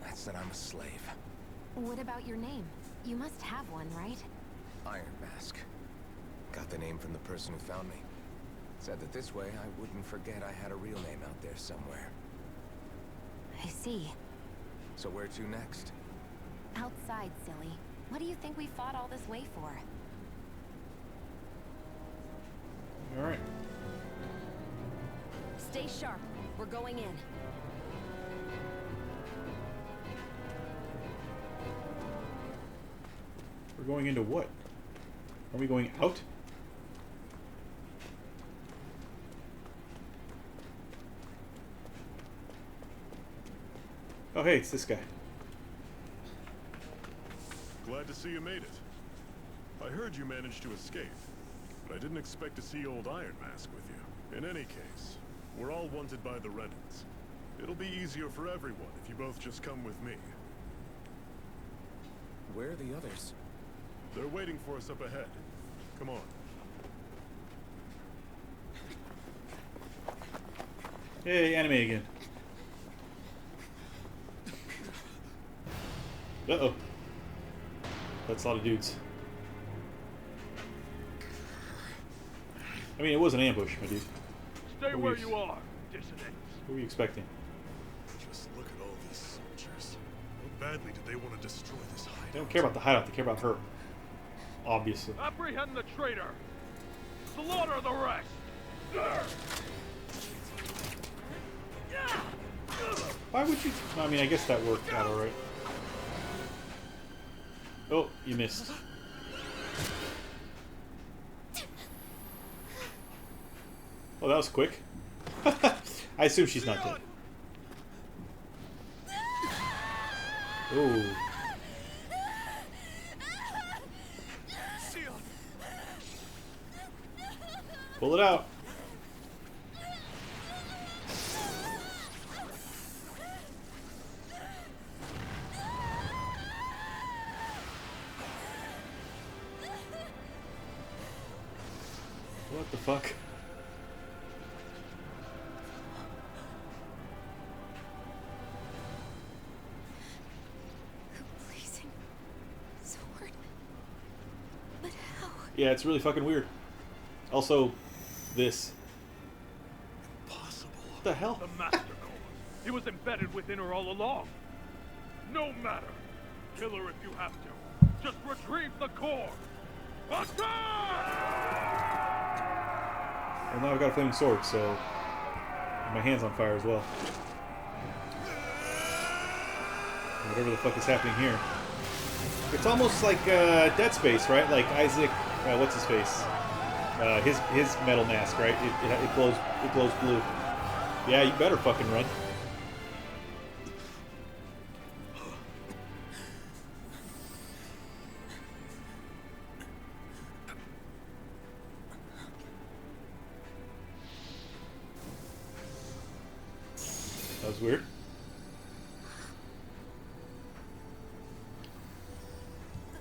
That's that I'm a slave. What about your name? You must have one, right? Iron Mask. Got the name from the person who found me. Said that this way I wouldn't forget I had a real name out there somewhere. I see. So where to next? Outside, silly. What do you think we fought all this way for? Alright. Stay sharp. We're going in. We're going into what? Are we going out? Oh, hey, it's this guy. Glad to see you made it. I heard you managed to escape, but I didn't expect to see old Iron Mask with you. In any case, we're all wanted by the Renans. It'll be easier for everyone if you both just come with me. Where are the others? They're waiting for us up ahead. Come on. Hey, anime again. Uh-oh. That's a lot of dudes. I mean, it was an ambush, my dude. Stay where you are, dissidents. What were you expecting? Just look at all these soldiers. How badly did they want to destroy this hideout? They don't care about the hideout, they care about her. Obviously. Apprehend the traitor. Slaughter the rest. Why would you... I mean, I guess that worked out alright. Oh, you missed. Oh, that was quick. I assume she's not dead. Oh. Pull it out. What the fuck? Blazing sword. But how? Yeah, it's really fucking weird. Also, this. Impossible. What the hell? The Master Core. He was embedded within her all along. No matter. Kill her if you have to. Just retrieve the core. Attack! Well, now I've got a flaming sword, so my hand's on fire as well. Whatever the fuck is happening here. It's almost like Dead Space, right? Like Isaac, what's his face? His metal mask, right? It glows blue. Yeah, you better fucking run. That was weird.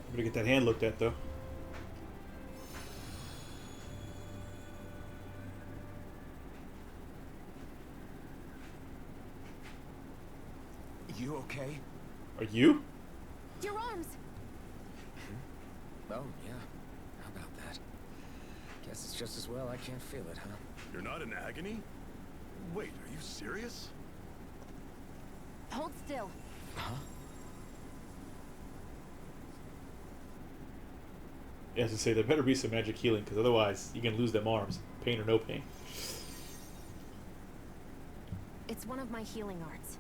I'm gonna get that hand looked at though. You okay? Are you? Your arms. Oh, yeah. How about that? Guess it's just as well I can't feel it, huh? You're not in agony? Wait, are you serious? Hold still. Huh? Yeah, as I say, there better be some magic healing, because otherwise you can lose them arms, pain or no pain. It's one of my healing arts.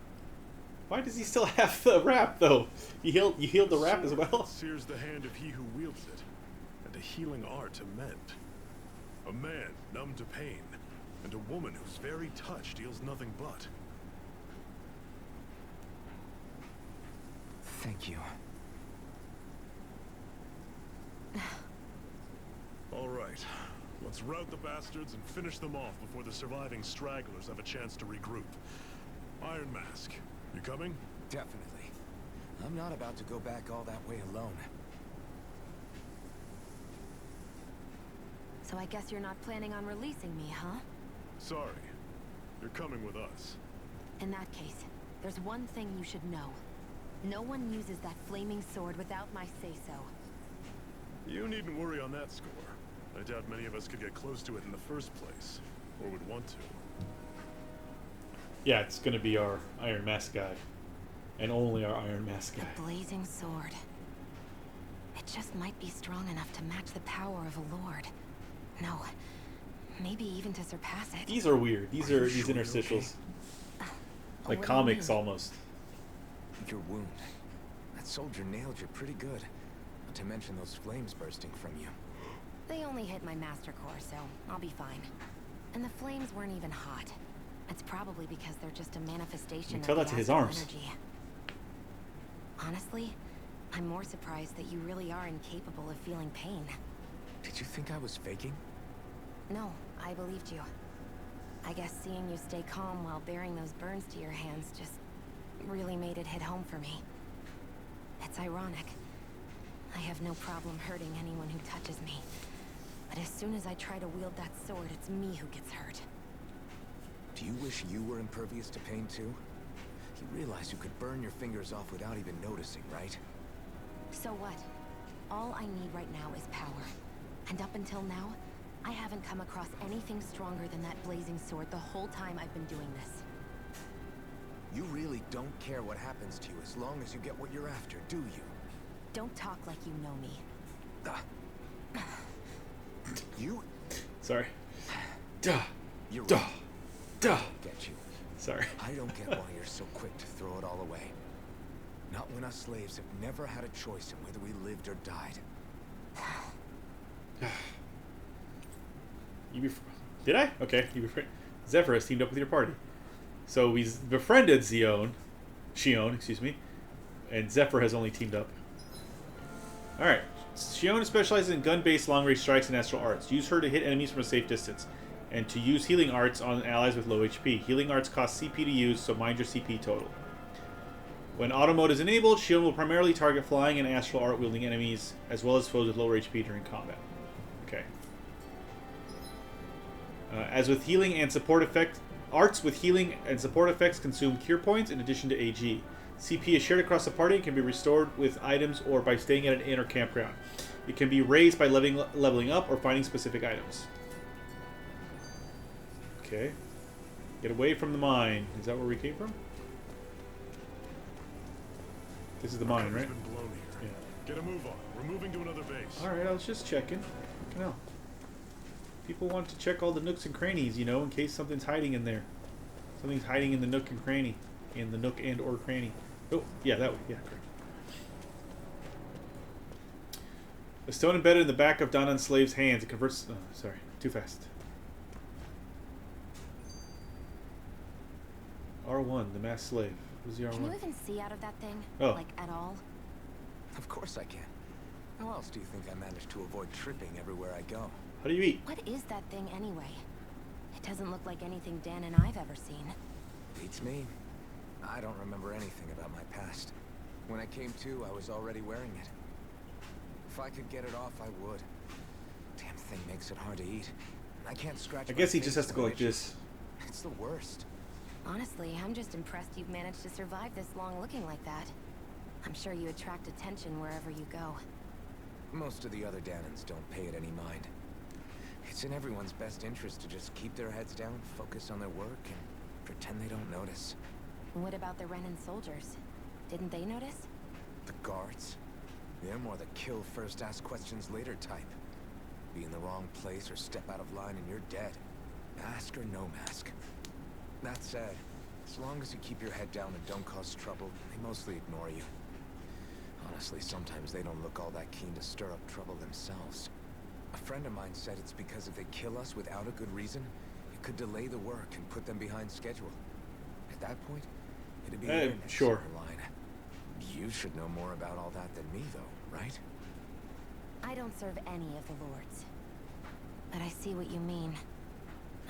Why does he still have the wrap, though? You healed the wrap as well? Sears the hand of he who wields it, and a healing art to mend. A man numb to pain, and a woman whose very touch deals nothing but. Thank you. All right, let's rout the bastards and finish them off before the surviving stragglers have a chance to regroup. Iron Mask, you coming? Definitely. I'm not about to go back all that way alone. So I guess you're not planning on releasing me, huh? Sorry, you're coming with us. In that case, there's one thing you should know. No one uses that flaming sword without my say-so. You needn't worry on that score. I doubt many of us could get close to it in the first place, or would want to. Yeah, it's gonna be our Iron Mask guy. And only our Iron Mask guy. The blazing sword. It just might be strong enough to match the power of a lord. No, maybe even to surpass it. These are weird. These are these interstitials. Like What comics do you mean? almost. Your wound. That soldier nailed you pretty good. Not to mention those flames bursting from you. They only hit my master core, so I'll be fine. And the flames weren't even hot. It's probably because they're just a manifestation of tell the that to his astral arms. energy. Honestly, I'm more surprised that you really are incapable of feeling pain. Did you think I was faking? No, I believed you. I guess seeing you stay calm while bearing those burns to your hands just really made it hit home for me. It's ironic. I have no problem hurting anyone who touches me. But as soon as I try to wield that sword, it's me who gets hurt. Do you wish you were impervious to pain too? You realize you could burn your fingers off without even noticing, right? So what? All I need right now is power. And up until now, I haven't come across anything stronger than that blazing sword the whole time I've been doing this. You really don't care what happens to you as long as you get what you're after, do you? Don't talk like you know me. You? Sorry. Duh. You're Duh. right. Duh. I don't get you. Sorry. I don't get why you're so quick to throw it all away. Not when us slaves have never had a choice in whether we lived or died. Did I? Okay. Zephyr has teamed up with your party. So we befriended Shion, excuse me, and Zephyr has only teamed up. Alright. Shion specializes in gun-based long-range strikes and astral arts. Use her to hit enemies from a safe distance, and to use healing arts on allies with low HP. Healing arts cost CP to use, so mind your CP total. When auto mode is enabled, Shion will primarily target flying and astral art wielding enemies, as well as foes with lower HP during combat. Okay. As with healing and support effects, arts with healing and support effects consume cure points in addition to AG. CP is shared across the party and can be restored with items or by staying at an inn or campground. It can be raised by leveling up or finding specific items. Okay. Get away from the mine. Is that where we came from? This is the mine, right? Been blown here. Yeah. Get a move on. We're moving to another base. Alright, I was just checking. Fucking hell. People want to check all the nooks and crannies, you know, in case something's hiding in there. Something's hiding in the nook and cranny. In the nook and or cranny. Oh, yeah, that way. Yeah, correct. A stone embedded in the back of Donan's slave's hands. It converts... Oh, sorry. Too fast. R1, the masked slave. Who's the R1? Can you even see out of that thing? Oh. Like, at all? Of course I can. How else do you think I managed to avoid tripping everywhere I go? How do you eat? What is that thing anyway? It doesn't look like anything Dan and I've ever seen. Beats me. I don't remember anything about my past. When I came to, I was already wearing it. If I could get it off, I would. Damn thing makes it hard to eat. I can't scratch. I guess my he just face has to go when like I this. It's the worst. Honestly, I'm just impressed you've managed to survive this long looking like that. I'm sure you attract attention wherever you go. Most of the other Danans don't pay it any mind. It's in everyone's best interest to just keep their heads down, focus on their work, and pretend they don't notice. What about the Renan soldiers? Didn't they notice? The guards? They're more the kill first, ask questions later type. Be in the wrong place or step out of line and you're dead. Mask or no mask. That said, as long as you keep your head down and don't cause trouble, they mostly ignore you. Honestly, sometimes they don't look all that keen to stir up trouble themselves. A friend of mine said it's because if they kill us without a good reason, it could delay the work and put them behind schedule. At that point, it'd be their next sure. silver line. You should know more about all that than me, though, right? I don't serve any of the lords. But I see what you mean.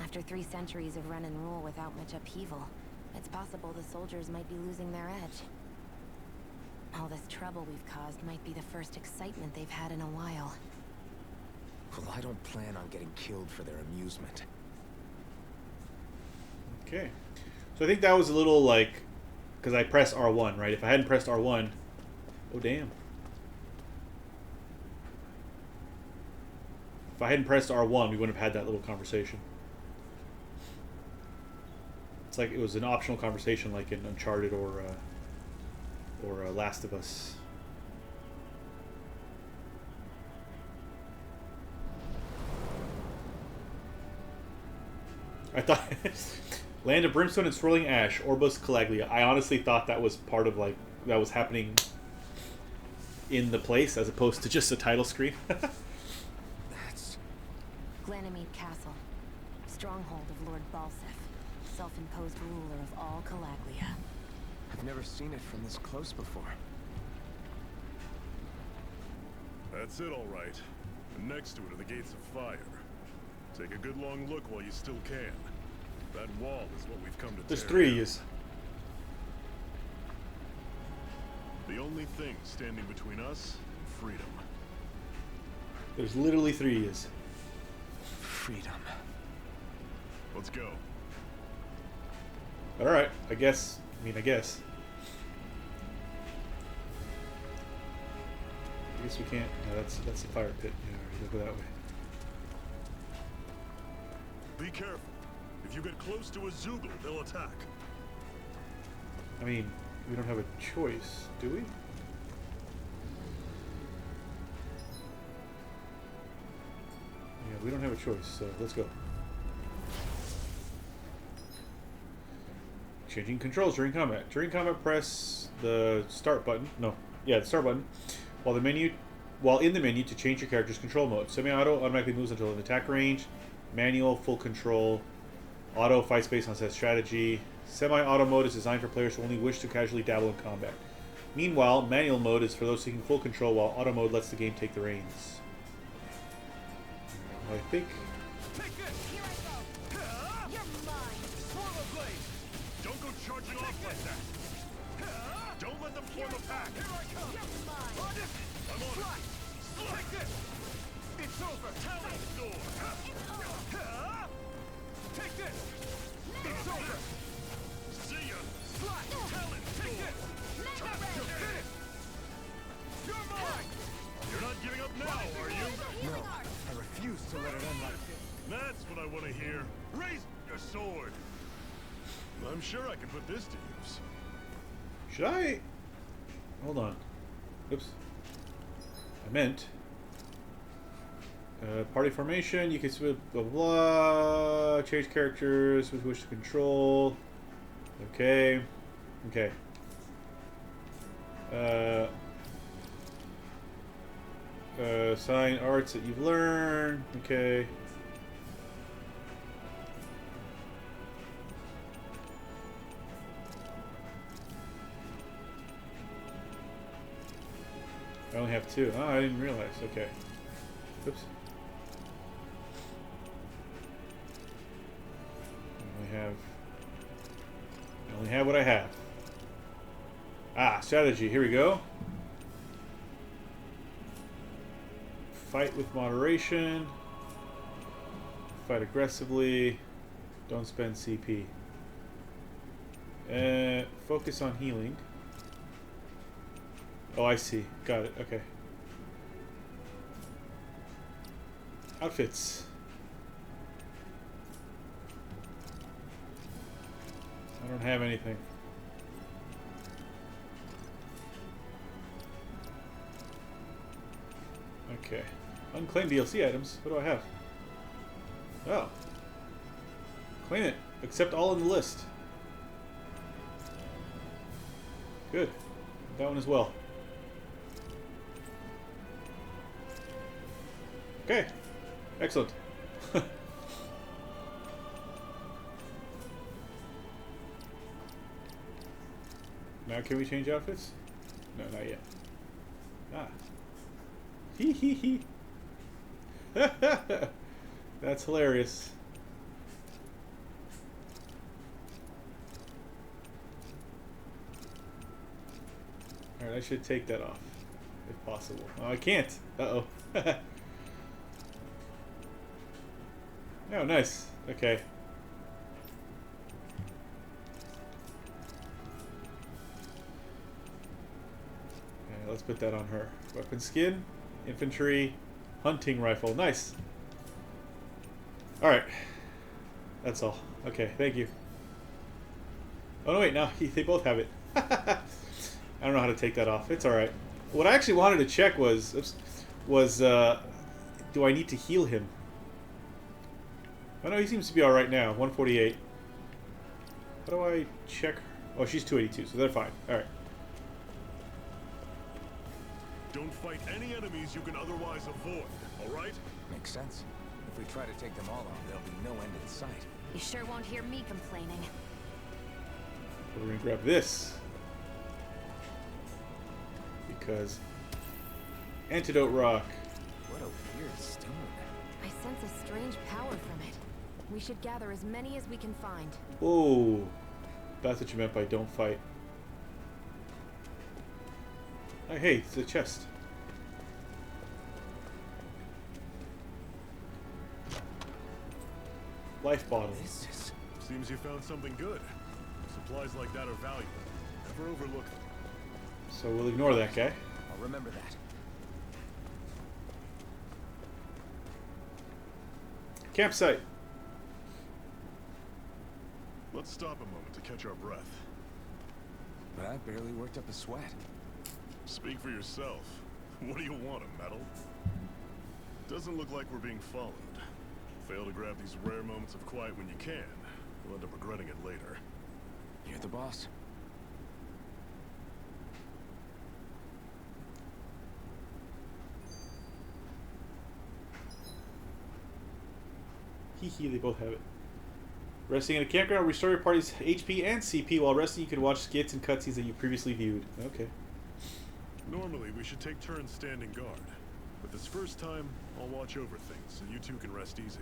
After 3 centuries of run and rule without much upheaval, it's possible the soldiers might be losing their edge. All this trouble we've caused might be the first excitement they've had in a while. Well, I don't plan on getting killed for their amusement. Okay. So I think that was a little like... Because I pressed R1, right? If I hadn't pressed R1... Oh, damn. If I hadn't pressed R1, we wouldn't have had that little conversation. It's like it was an optional conversation like in Uncharted or Last of Us. I thought... Land of Brimstone and Swirling Ash, Orbus Calaglia. I honestly thought that was part of, like, that was happening in the place as opposed to just a title screen. That's... Ganymede Castle. Stronghold of Lord Balsif. Self-imposed ruler of all Calaglia. I've never seen it from this close before. That's it, all right. And next to it are the gates of fire. Take a good long look while you still can. That wall is what we've come to There's tear 3 of down. yous. The only thing standing between us and freedom. There's literally 3 of yous. Freedom. Let's go. Alright, I guess. I guess. I guess we can't. No, that's the fire pit. Yeah, we'll go that way. Be careful. If you get close to a Zoogle, they'll attack. I mean, we don't have a choice, do we? Yeah, we don't have a choice, so let's go. Changing controls during combat. During combat, press the start button. No, yeah, the start button. While in the menu to change your character's control mode. Semi-auto automatically moves until in attack range. Manual, full control. Auto fights based on set strategy. Semi-auto mode is designed for players who only wish to casually dabble in combat. Meanwhile, manual mode is for those seeking full control, while auto mode lets the game take the reins. I think. Take this! Here I go! You're mine! Form a blade! Don't go charging off like that. Don't let them form a pack. Here I come! You're mine! I'm on it. Take this! It's over! Talent door. Take this! It's over! See ya. Talent door! You're finished! You're mine! You're not giving up now, are you? No, I refuse to let it end like this. That's what I want to hear. Raise your sword. I'm sure I can put this to use. Should I? Hold on. Oops. I meant. Party formation. You can switch blah blah blah. Change characters with wish to control. Okay. Okay. Assign arts that you've learned. Okay. I only have 2. Oh, I didn't realize. Okay. Oops. I only have what I have. Ah, strategy. Here we go. Fight with moderation. Fight aggressively. Don't spend CP. Focus on healing. Oh, I see. Got it. Okay. Outfits. I don't have anything. Okay. Unclaimed DLC items. What do I have? Oh. Claim it. Accept all in the list. Good. That one as well. Okay. Excellent. Now can we change outfits? No, not yet. Ah. Hee hee hee. That's hilarious. Alright, I should take that off. If possible. Oh, I can't. Uh-oh. Oh, nice. Okay. Let's put that on her. Weapon skin, infantry, hunting rifle. Nice. Alright. That's all. Okay, thank you. Oh, no, wait, no. They both have it. I don't know how to take that off. It's alright. What I actually wanted to check was do I need to heal him? Oh, no, he seems to be alright now. 148. How do I check? Oh, she's 282, so they're fine. Alright. Don't fight any enemies you can otherwise avoid, alright? Makes sense. If we try to take them all on, there'll be no end in sight. You sure won't hear me complaining. We're gonna grab this. Because antidote rock. What a weird stone. I sense a strange power from it. We should gather as many as we can find. Oh, that's what you meant by don't fight. Oh, hey, it's a chest. Life bottle. Seems you found something good. Supplies like that are valuable. Never overlook them. So we'll ignore that guy. I'll remember that. Campsite. Let's stop a moment to catch our breath. But I barely worked up a sweat. Speak for yourself. What do you want, a medal? Doesn't look like we're being followed. Fail to grab these rare moments of quiet when you can. You'll end up regretting it later. You're the boss. Hee, they both have it. Resting in a campground, restore your party's HP and CP. While resting, you can watch skits and cutscenes that you previously viewed. Okay. Normally, we should take turns standing guard. But this first time, I'll watch over things so you two can rest easy.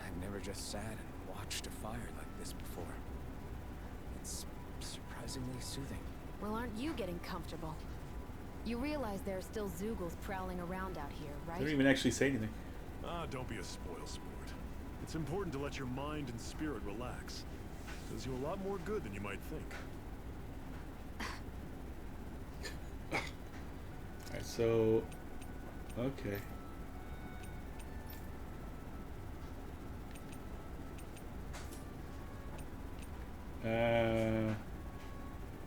I've never just sat and watched a fire like this before. It's surprisingly soothing. Well, aren't you getting comfortable? You realize there are still Zoogles prowling around out here, right? They don't even actually say anything. Ah, don't be a spoilsport. It's important to let your mind and spirit relax. Does you a lot more good than you might think. Alright, so... Okay.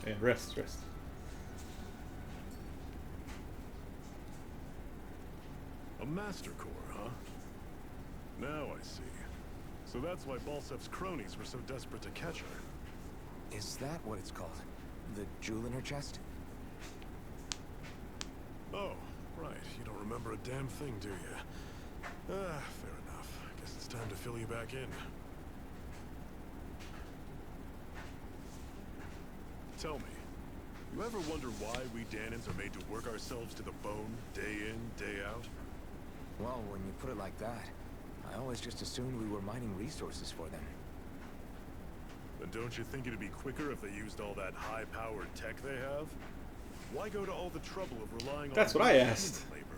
And rest. A Master Core, huh? Now I see. So that's why Balsef's cronies were so desperate to catch her. Is that what it's called? The jewel in her chest? Oh, right. You don't remember a damn thing, do you? Fair enough. Guess it's time to fill you back in. Tell me, you ever wonder why we Danans are made to work ourselves to the bone, day in, day out? Well, when you put it like that, I always just assumed we were mining resources for them. Then don't you think it'd be quicker if they used all that high-powered tech they have? Why go to all the trouble of relying on... That's what I asked. Labor?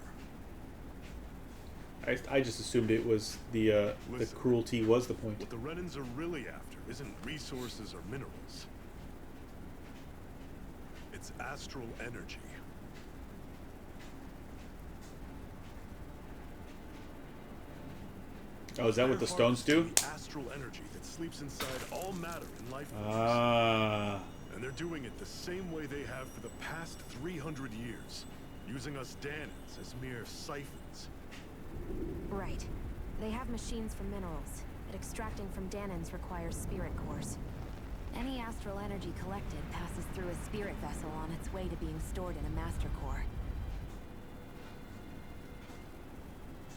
I just assumed it was the cruelty was the point. What the Renans are really after isn't resources or minerals. It's astral energy. Oh, is that what the stones do? The astral energy that sleeps inside all matter in life forms. Ah. And they're doing it the same way they have for the past 300 years, using us Danans as mere siphons. Right. They have machines for minerals, but extracting from Danans requires spirit cores. Any astral energy collected passes through a spirit vessel on its way to being stored in a master core.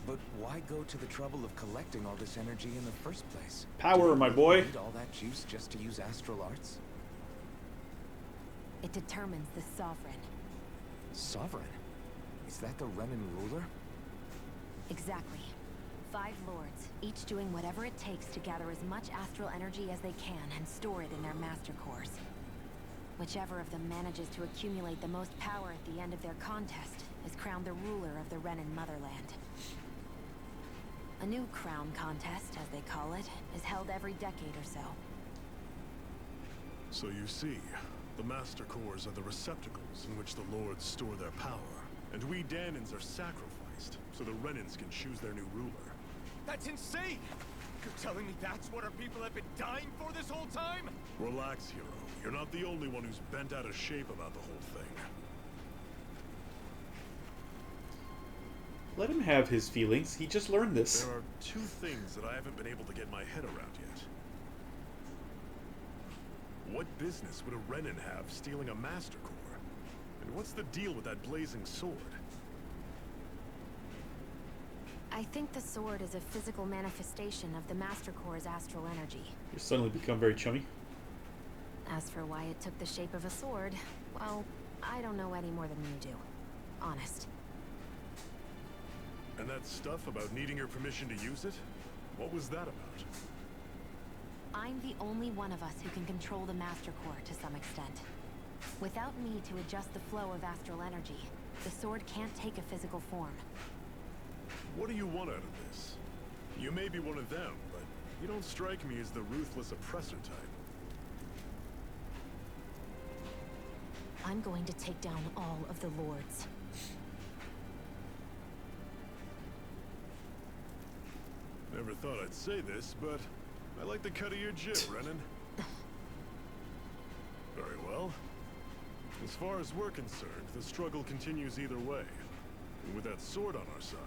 But why go to the trouble of collecting all this energy in the first place? Power, my boy. Need all that juice just to use astral arts? It determines the sovereign. Sovereign? Is that the Renan ruler? Exactly. 5 lords, each doing whatever it takes to gather as much astral energy as they can and store it in their master cores. Whichever of them manages to accumulate the most power at the end of their contest is crowned the ruler of the Renan motherland. A new crown contest, as they call it, is held every decade or so. So you see, the master cores are the receptacles in which the lords store their power, and we Danans are sacrificed so the Renans can choose their new ruler. That's insane! You're telling me that's what our people have been dying for this whole time? Relax, hero. You're not the only one who's bent out of shape about the whole thing. Let him have his feelings. He just learned this. There are 2 things that I haven't been able to get my head around yet. What business would a Renan have stealing a master core? And And what's the deal with that blazing sword? I think the sword is a physical manifestation of the Master Core's astral energy. You suddenly become very chummy. As for why it took the shape of a sword, well, I don't know any more than you do. Honest. And that stuff about needing your permission to use it? What was that about? I'm the only one of us who can control the Master Core to some extent. Without me to adjust the flow of astral energy, the sword can't take a physical form. What do you want out of this? You may be one of them, but you don't strike me as the ruthless oppressor type. I'm going to take down all of the lords. Never thought I'd say this, but I like the cut of your jib, Renan. Very well. As far as we're concerned, the struggle continues either way. And with that sword on our side,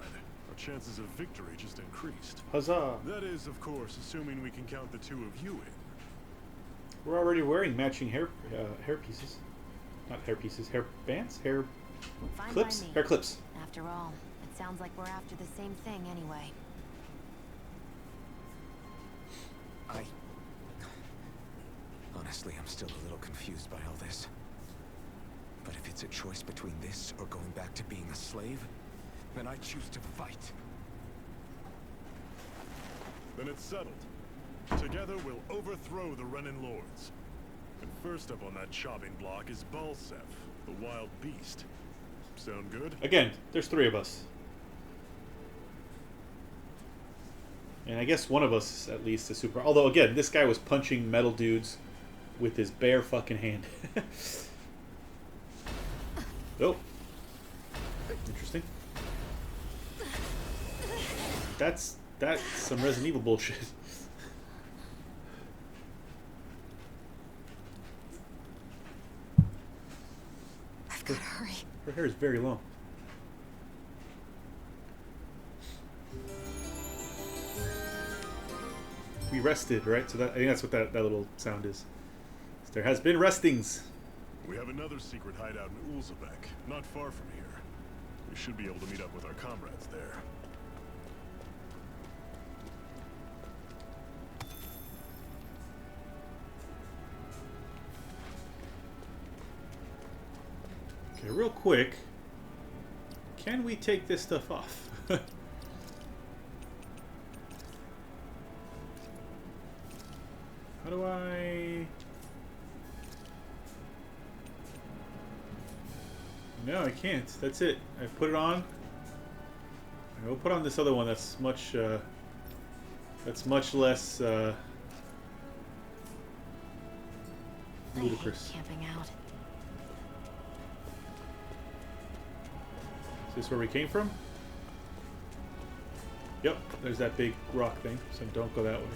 our chances of victory just increased. Huzzah! That is, of course, assuming we can count the two of you in. We're already wearing matching hair pieces. Not hair pieces, hair bands? Hair Fine clips? by me. Hair clips. After all, it sounds like we're after the same thing anyway. Honestly, I'm still a little confused by all this. But if it's a choice between this or going back to being a slave, then I choose to fight. Then it's settled. Together we'll overthrow the Renan lords. And first up on that chopping block is Balsef, the wild beast. Sound good? Again, there's three of us. And I guess one of us at least is super... Although, again, this guy was punching metal dudes with his bare fucking hand. Oh. Interesting. That's some Resident Evil bullshit. I've gotta hurry. Her hair is very long. We rested, right? So that, I think that's what that little sound is. So there has been restings. We have another secret hideout in Ulzebek, not far from here. We should be able to meet up with our comrades there. Okay, real quick. Can we take this stuff off? How do I... No, I can't. That's it. I put it on. I will put on this other one that's much less ludicrous. I hate camping out. Is this where we came from? Yep, there's that big rock thing, so don't go that way.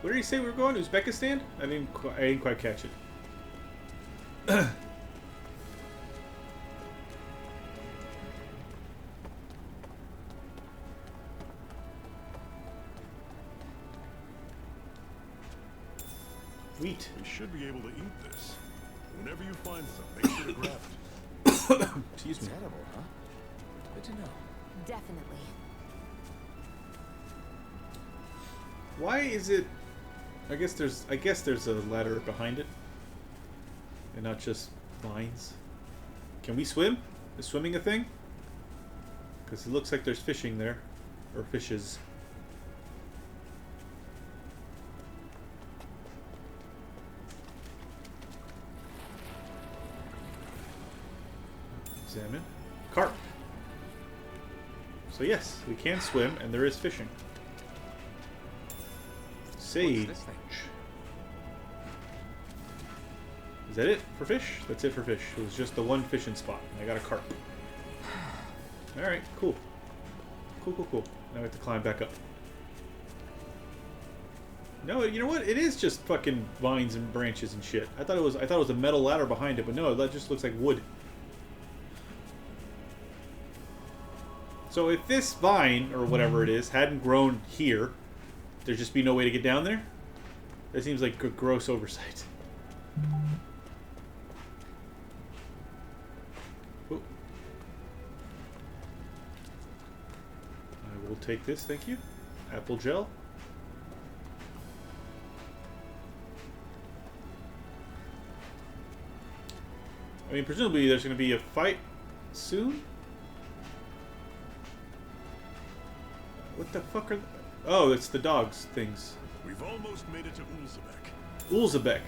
Where did he say we were going? Uzbekistan? I didn't quite catch it. Wheat. We should be able to eat this. Whenever you find some, make sure to grab it. Excuse me. It's edible, huh? Good to know. Definitely. Why is it? I guess there's a ladder behind it, and not just vines. Can we swim? Is swimming a thing? Because it looks like there's fishing there, or fishes. Examine. Carp. So yes, we can swim, and there is fishing. Sage. What's this thing? Is that it for fish? That's it for fish. It was just the one fishing spot. I got a carp. Alright, cool. Cool. Now we have to climb back up. No, you know what? It is just fucking vines and branches and shit. I thought it was a metal ladder behind it, but no, that just looks like wood. So if this vine, or whatever it is, hadn't grown here, there'd just be no way to get down there? That seems like gross oversight. take this, thank you. Apple gel. I mean, presumably there's going to be a fight soon? What the fuck are... Oh, it's the dogs things. We've almost made it to Ulzebek. Ulzebek.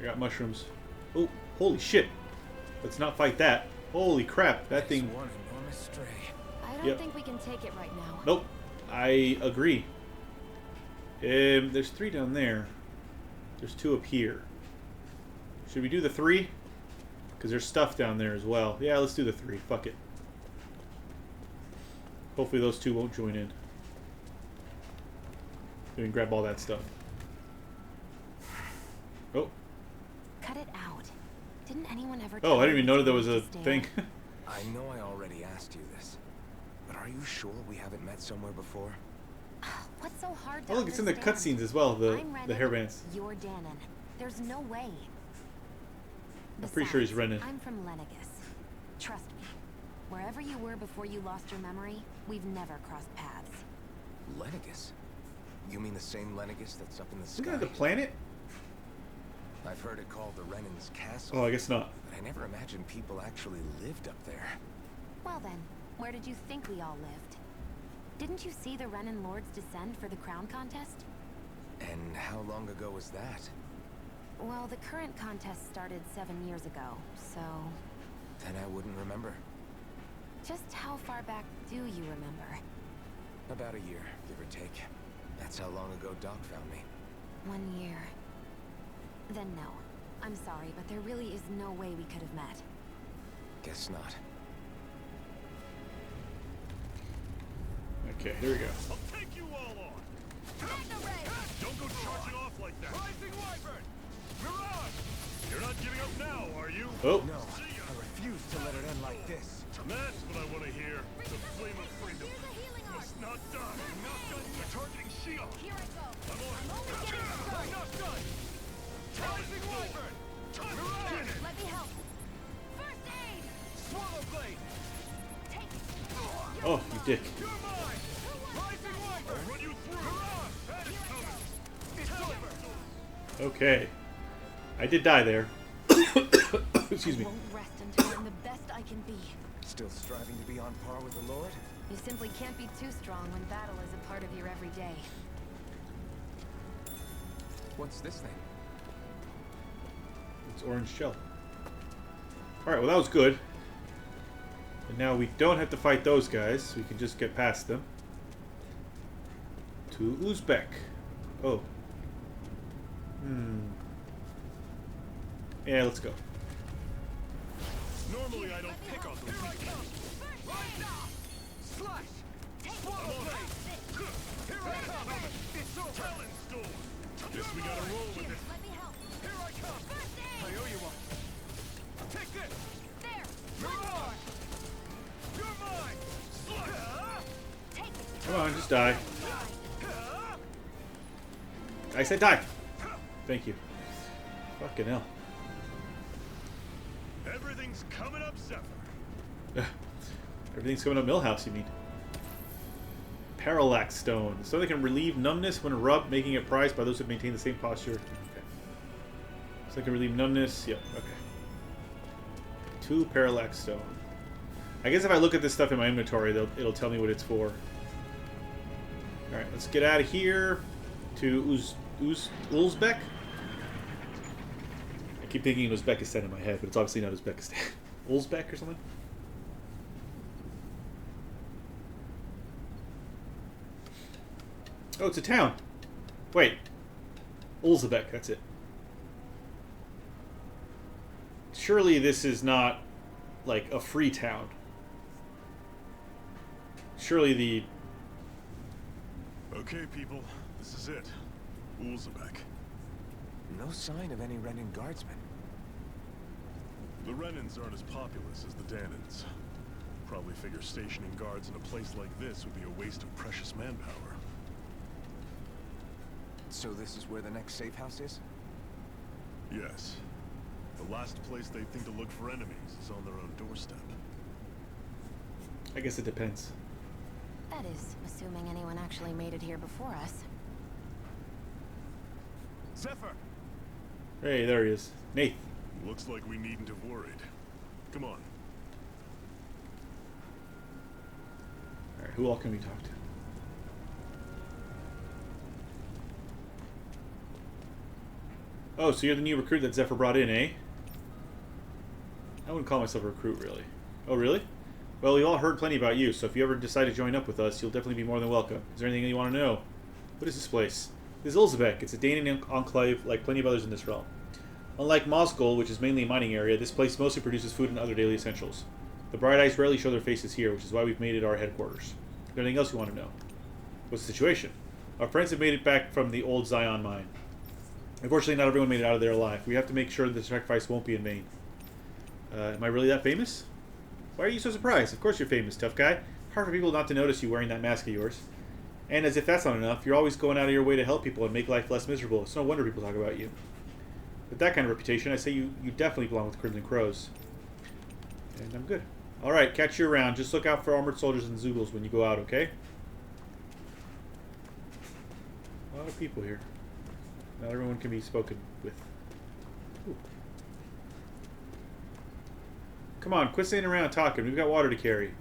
I got mushrooms. Oh, holy shit. Let's not fight that. Holy crap, that thing... One enormous stray. I don't think we can take it right now. Nope. I agree. There's 3 down there. There's 2 up here. Should we do the 3? Because there's stuff down there as well. Yeah, let's do the 3. Fuck it. Hopefully those 2 won't join in. We can grab all that stuff. Oh. Cut it out. Didn't anyone ever Oh, I didn't even know that there was a thing. I know I already asked you this, but are you sure we haven't met somewhere before? What's so hard to Oh, look, it's in the understand? cutscenes as well, the I'm hairbands. You're Danon. There's no way. I'm pretty sure he's Besides, Renan. I'm from Lenegus. Trust me. Wherever you were before you lost your memory, we've never crossed paths. Lenegus? You mean the same Lenegus that's up in the sky? Isn't that the planet? I've heard it called the Renan's Castle. Oh, I guess not. But I never imagined people actually lived up there. Well then, where did you think we all lived? Didn't you see the Renan Lords descend for the crown contest? And how long ago was that? Well, the current contest started 7 years ago, so... Then I wouldn't remember. Just how far back do you remember? About a year, give or take. That's how long ago Doc found me. 1 year. Then no. I'm sorry, but there really is no way we could have met. Guess not. Okay, here we go. I'll take you all on. Don't go charging off like that. Rising Wyvern! Mirage! You're not giving up now, are you? Oh. No, I refuse to let it end like this. That's what I want to hear. The flame of freedom. Must not die. Not done. They're targeting Shion. Here I go. I'm on. I'm Not done. Rising Wyvern! Mirage! Let me help. First aid. Swallow blade! Take it. Oh, you dick. You're mine! Rising Wyvern! I'll run you through! Mirage! That is coming! It's over! Okay. I did die there. Excuse me. I won't rest until I'm the best I can be. Still striving to be on par with the Lord? You simply can't be too strong when battle is a part of your everyday. What's this thing? It's orange shell. Alright, well that was good. And now we don't have to fight those guys. We can just get past them. To Uzbek. Oh. Yeah, let's go. Normally I don't pick on the weak. Slash! Swallow blade! Here I come! It's over! Talon storm! Guess we gotta roll with it. Let me help. Here I come! First aid. I owe you one. Take this! There. Mirage! You're mine! Slash! Take it. Come on, just die. I said die. Thank you. Fucking hell. Everything's coming up, Zephyr. Everything's coming up Millhouse, you mean? Parallax Stone. So they can relieve numbness when rubbed, making it prized by those who maintain the same posture. Okay. So they can relieve numbness. Yep, okay. 2 Parallax Stone. I guess if I look at this stuff in my inventory, it'll tell me what it's for. Alright, let's get out of here to Uzbek. I keep thinking Uzbekistan in my head, but it's obviously not Uzbekistan. Uzbek or something? Oh, it's a town. Wait. Ulzebek, that's it. Surely this is not, like, a free town. Surely the... Okay, people. This is it. Ulzebek. No sign of any Renan guardsmen. The Renans aren't as populous as the Danans. Probably figure stationing guards in a place like this would be a waste of precious manpower. So this is where the next safe house is? Yes. The last place they think to look for enemies is on their own doorstep. I guess it depends. That is, assuming anyone actually made it here before us. Zephyr! Hey, there he is. Nath. Looks like we needn't have worried. Come on. Alright, who all can we talk to? Oh, so you're the new recruit that Zephyr brought in, eh? I wouldn't call myself a recruit, really. Oh, really? Well, we've all heard plenty about you, so if you ever decide to join up with us, you'll definitely be more than welcome. Is there anything you want to know? What is this place? This is Ilzebek. It's a Danan enclave like plenty of others in this realm. Unlike Mosgol, which is mainly a mining area, this place mostly produces food and other daily essentials. The Bright Eyes rarely show their faces here, which is why we've made it our headquarters. Is there anything else you want to know? What's the situation? Our friends have made it back from the old Zion mine. Unfortunately, not everyone made it out of there alive. We have to make sure the sacrifice won't be in vain. Am I really that famous? Why are you so surprised? Of course you're famous, tough guy. Hard for people not to notice you wearing that mask of yours. And as if that's not enough, you're always going out of your way to help people and make life less miserable. It's no wonder people talk about you. With that kind of reputation, I say you definitely belong with Crimson Crows. And I'm good. Alright, catch you around. Just look out for armored soldiers and Zoogles when you go out, okay? A lot of people here. Not everyone can be spoken with. Ooh. Come on, quit sitting around talking. We've got water to carry.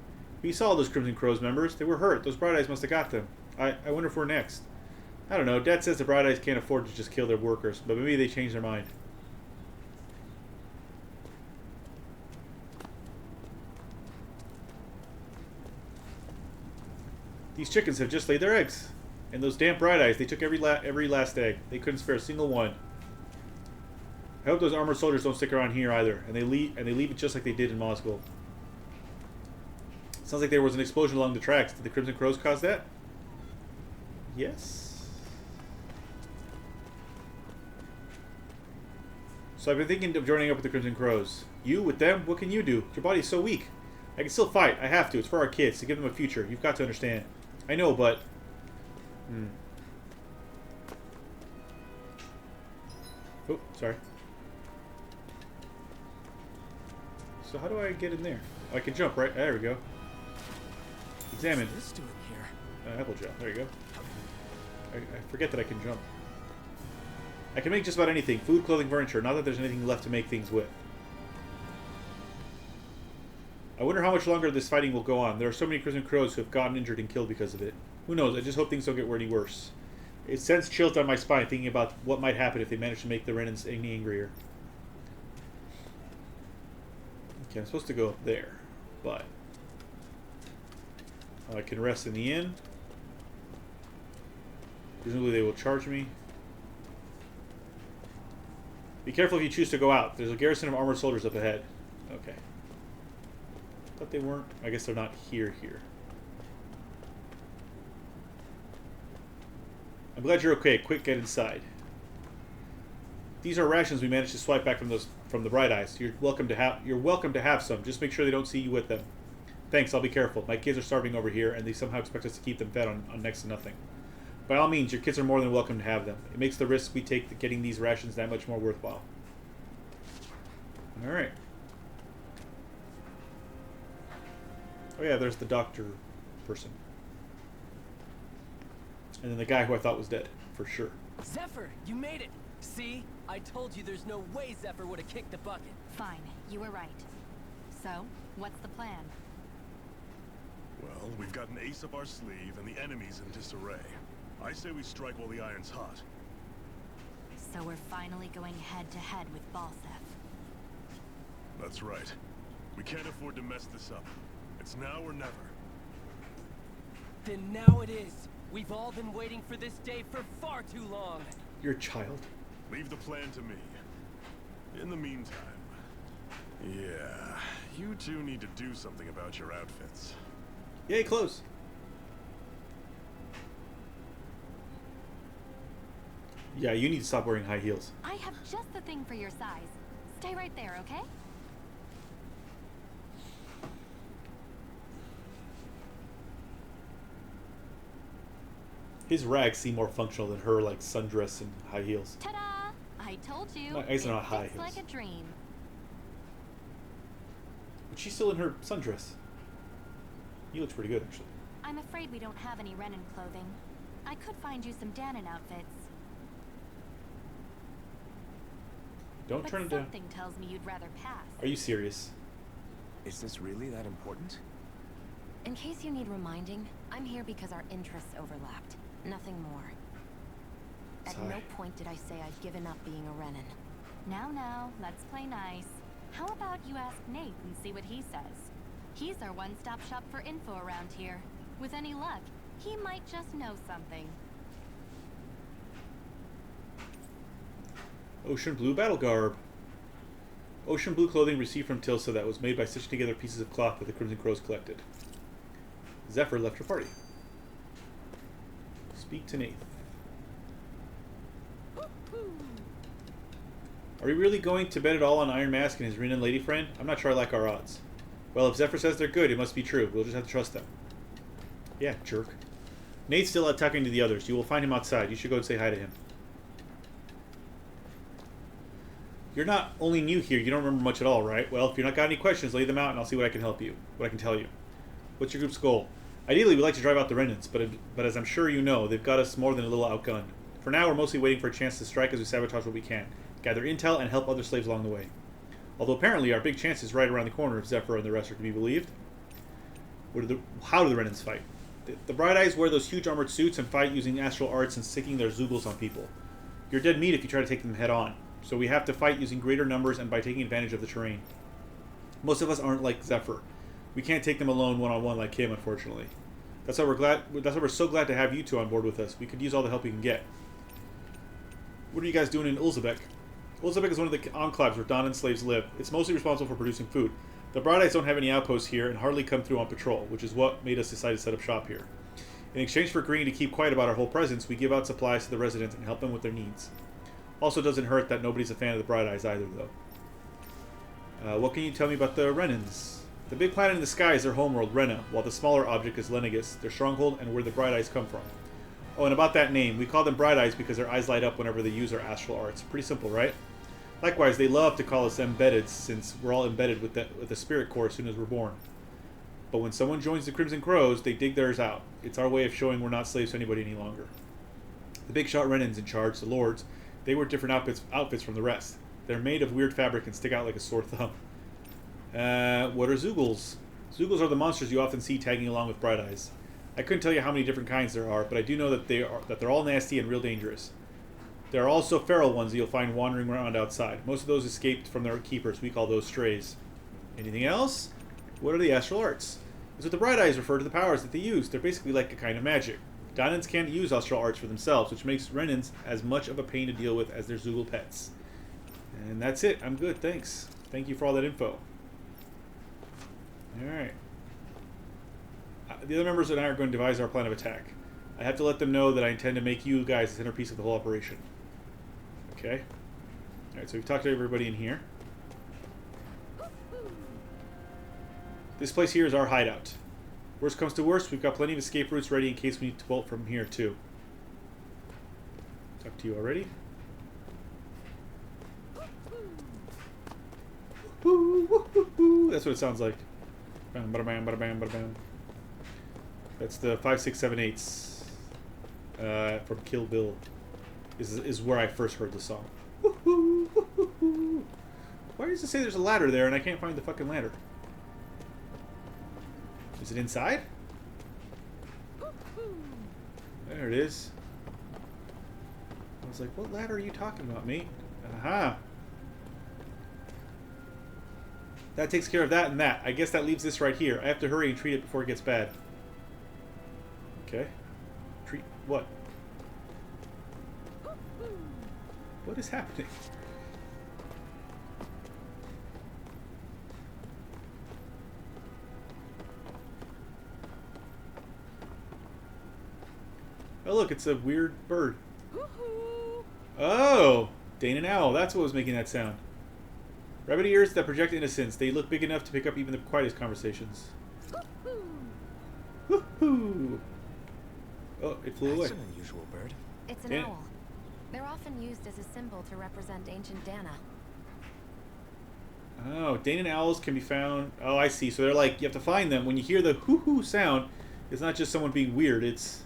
We saw those Crimson Crows members. They were hurt. Those Bright Eyes must have got them. I wonder if we're next. I don't know. Dad says the Bright Eyes can't afford to just kill their workers, but maybe they changed their mind. These chickens have just laid their eggs. And those damn Bright Eyes, they took every last egg. They couldn't spare a single one. I hope those armored soldiers don't stick around here either, and they leave it just like they did in Moscow. Sounds like there was an explosion along the tracks. Did the Crimson Crows cause that? Yes. So I've been thinking of joining up with the Crimson Crows. You, with them? What can you do? Your body's so weak. I can still fight. I have to. It's for our kids, to give them a future. You've got to understand. I know, but... Oh, sorry. So how do I get in there? Oh, I can jump, right? There we go. Examine. What's this doing here? Apple gel. There you go. I forget that I can jump. I can make just about anything. Food, clothing, furniture. Not that there's anything left to make things with. I wonder how much longer this fighting will go on. There are so many Crimson Crows who have gotten injured and killed because of it. Who knows? I just hope things don't get any worse. It sends chills down my spine thinking about what might happen if they manage to make the Renans any angrier. Okay, I'm supposed to go up there, but I can rest in the inn. Presumably they will charge me. Be careful if you choose to go out. There's a garrison of armored soldiers up ahead. Okay. Thought they weren't. I guess they're not here. I'm glad you're okay. Quick, get inside. These are rations we managed to swipe back from the Bright Eyes. You're welcome to have some. Just make sure they don't see you with them. Thanks, I'll be careful. My kids are starving over here, and they somehow expect us to keep them fed on next to nothing. By all means, your kids are more than welcome to have them. It makes the risk we take getting these rations that much more worthwhile. Alright. Oh yeah, there's the doctor person. And then the guy who I thought was dead, for sure. Zephyr, you made it! See? I told you there's no way Zephyr would have kicked the bucket. Fine, you were right. So, what's the plan? Well, we've got an ace up our sleeve and the enemy's in disarray. I say we strike while the iron's hot. So we're finally going head-to-head with Balsef. That's right. We can't afford to mess this up. It's now or never. Then now it is. We've all been waiting for this day for far too long. You're a child. Leave the plan to me. In the meantime... Yeah, you two need to do something about your outfits. Yay, clothes. Yeah, you need to stop wearing high heels. I have just the thing for your size. Stay right there, okay? His rags seem more functional than her, like, sundress and high heels. Ta-da! I told you. No, I guess they're not high It's heels. like a dream. But she's still in her sundress. He looks pretty good, actually. I'm afraid we don't have any Renin clothing. I could find you some Danon outfits. Don't But turn him down. something tells me you'd rather pass. Are you serious? Is this really that important? In case you need reminding, I'm here because our interests overlapped. Nothing more. At no point did I say I'd given up being a Renin. Now, let's play nice. How about you ask Nate and see what he says? He's our one-stop shop for info around here. With any luck, he might just know something. Ocean blue battle garb. Ocean blue clothing received from Tilsa that was made by stitching together pieces of cloth that the Crimson Crows collected. Zephyr left her party. Speak to Nath. Are we really going to bet it all on Iron Mask and his Renin lady friend? I'm not sure I like our odds. Well, if Zephyr says they're good, it must be true. We'll just have to trust them. Yeah, jerk. Nate's still out talking to the others. You will find him outside. You should go and say hi to him. You're not only new here, you don't remember much at all, right? Well, if you're not got any questions, lay them out and I'll see what I can help you. What I can tell you. What's your group's goal? Ideally, we'd like to drive out the Renins, but as I'm sure you know, they've got us more than a little outgunned. For now, we're mostly waiting for a chance to strike as we sabotage what we can, gather intel, and help other slaves along the way. Although apparently our big chance is right around the corner if Zephyr and the rest are to be believed. How do the Renins fight? The Bright Eyes wear those huge armored suits and fight using astral arts and sticking their Zoogles on people. You're dead meat if you try to take them head on, so we have to fight using greater numbers and by taking advantage of the terrain. Most of us aren't like Zephyr. We can't take them alone one-on-one like him, unfortunately. That's why we're so glad to have you two on board with us. We could use all the help we can get. What are you guys doing in Ulzebek? Ulzebek is one of the enclaves where Danon slaves live. It's mostly responsible for producing food. The Bright Eyes don't have any outposts here and hardly come through on patrol, which is what made us decide to set up shop here. In exchange for agreeing to keep quiet about our whole presence, we give out supplies to the residents and help them with their needs. Also doesn't hurt that nobody's a fan of the Bright Eyes either, though. What can you tell me about the Renins? The big planet in the sky is their homeworld, Rena, while the smaller object is Lenegus, their stronghold and where the Bright Eyes come from. Oh, and about that name, we call them Bright Eyes because their eyes light up whenever they use our astral arts. Pretty simple, right? Likewise, they love to call us embedded, since we're all embedded with the spirit core as soon as we're born. But when someone joins the Crimson Crows, they dig theirs out. It's our way of showing we're not slaves to anybody any longer. The big shot Renins in charge, the Lords, they wear different outfits from the rest. They're made of weird fabric and stick out like a sore thumb. What are Zoogles? Zoogles are the monsters you often see tagging along with Bright Eyes. I couldn't tell you how many different kinds there are, but I do know that they're all nasty and real dangerous. There are also feral ones that you'll find wandering around outside. Most of those escaped from their keepers. We call those strays. Anything else? What are the astral arts? It's what the Bright Eyes refer to the powers that they use. They're basically like a kind of magic. Donans can't use astral arts for themselves, which makes Renins as much of a pain to deal with as their Zoogle pets. And that's it. I'm good, thanks. Thank you for all that info. Alright. The other members and I are going to devise our plan of attack. I have to let them know that I intend to make you guys the centerpiece of the whole operation. Okay? Alright, so we've talked to everybody in here. This place here is our hideout. Worst comes to worst, we've got plenty of escape routes ready in case we need to bolt from here too. Talk to you already. That's what it sounds like. Bam, bada bam, bada bam, bada bam. That's the 5, 6, 7, 8s from Kill Bill. Is where I first heard the song. Why does it say there's a ladder there and I can't find the fucking ladder? Is it inside? There it is. I was like, what ladder are you talking about, mate? Aha! That takes care of that and that. I guess that leaves this right here. I have to hurry and treat it before it gets bad. Okay. Treat what? What is happening? Oh look, it's a weird bird. Oh! Dane and Owl, that's what was making that sound. Rabbit ears that project innocence. They look big enough to pick up even the quietest conversations. Woohoo! Oh, it flew away. That's an unusual bird. It's an owl. They're often used as a symbol to represent ancient Dana. Oh, Danan owls can be found. Oh, I see. So they're like, you have to find them. When you hear the hoo-hoo sound, it's not just someone being weird. It's,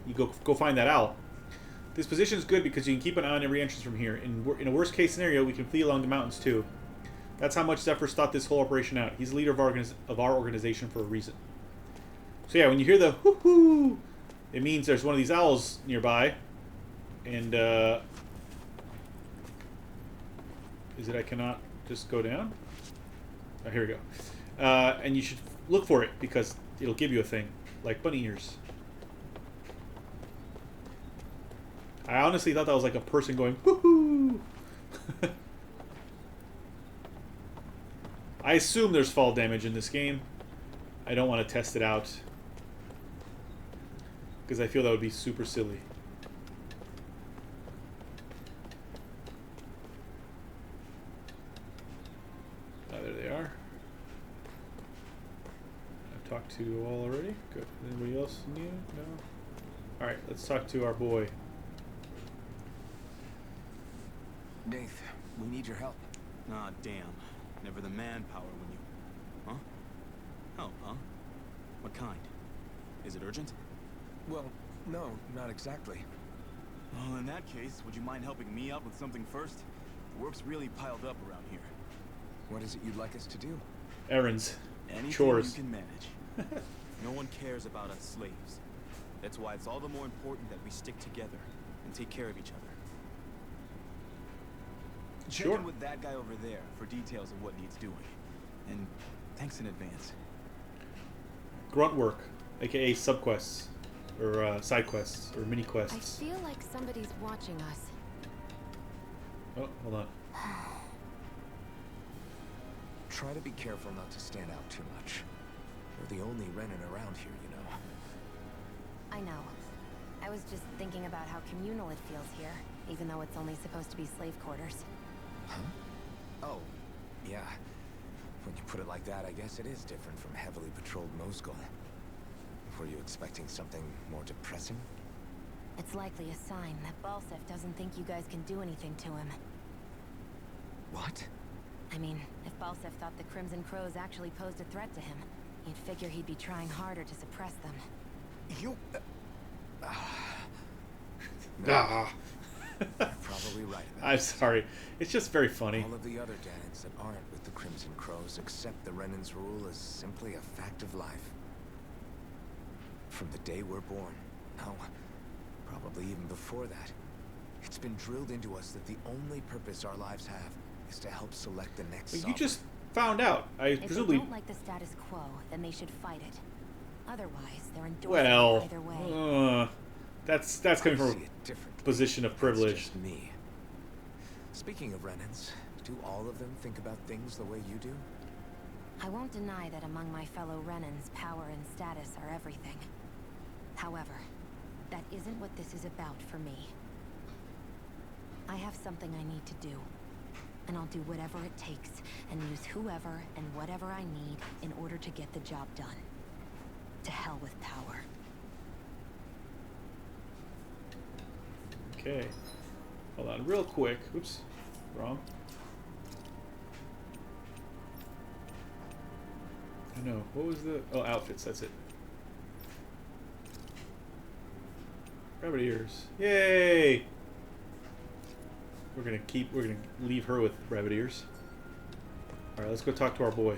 you go find that owl. This position is good because you can keep an eye on every entrance from here. In a worst case scenario, we can flee along the mountains too. That's how much Zephyr's thought this whole operation out. He's the leader of our organization for a reason. So yeah, when you hear the hoo-hoo, it means there's one of these owls nearby. And, is it I cannot just go down? Oh, here we go. And you should look for it because it'll give you a thing, like bunny ears. I honestly thought that was like a person going, woohoo! I assume there's fall damage in this game. I don't want to test it out because I feel that would be super silly. There they are. I've talked to you all already. Good. Anybody else new? No? Alright, let's talk to our boy. Nath, we need your help. Ah, damn. Never the manpower when you... Huh? Help, huh? What kind? Is it urgent? Well, no, not exactly. Well, in that case, would you mind helping me out with something first? The work's really piled up around here. What is it you'd like us to do? Errands. Anything Chores. you can manage. No one cares about us slaves. That's why it's all the more important that we stick together and take care of each other. Check in with that guy over there for details of what needs doing. And thanks in advance. Grunt work, aka subquests, or side quests, or mini quests. I feel like somebody's watching us. Oh, hold on. Try to be careful not to stand out too much. We're the only Renin around here, you know. I know. I was just thinking about how communal it feels here, even though it's only supposed to be slave quarters. Huh? Oh, yeah. When you put it like that, I guess it is different from heavily patrolled Mosgul. Were you expecting something more depressing? It's likely a sign that Balsef doesn't think you guys can do anything to him. What? I mean, if Balsef thought the Crimson Crows actually posed a threat to him, you'd figure he'd be trying harder to suppress them. You... Ah. You're probably right about I'm sorry. It's just very funny. All of the other Danans that aren't with the Crimson Crows accept the Renin's rule as simply a fact of life. From the day we're born. No, probably even before that. It's been drilled into us that the only purpose our lives have is to help select the next Well, you sovereign. just found out. If Presumably. they don't like the status quo, then they should fight it. Otherwise, they're endorsing Well, it either way. that's coming from a position of privilege. That's just me. Speaking of Renins, do all of them think about things the way you do? I won't deny that among my fellow Renins, power and status are everything. However, that isn't what this is about for me. I have something I need to do, and I'll do whatever it takes, and use whoever and whatever I need in order to get the job done. To hell with power. Okay. Hold on real quick. Oops. Wrong. I know. What was the... Oh, outfits. That's it. Rabbit ears. Yay! We're gonna leave her with rabbit ears. Alright, let's go talk to our boy.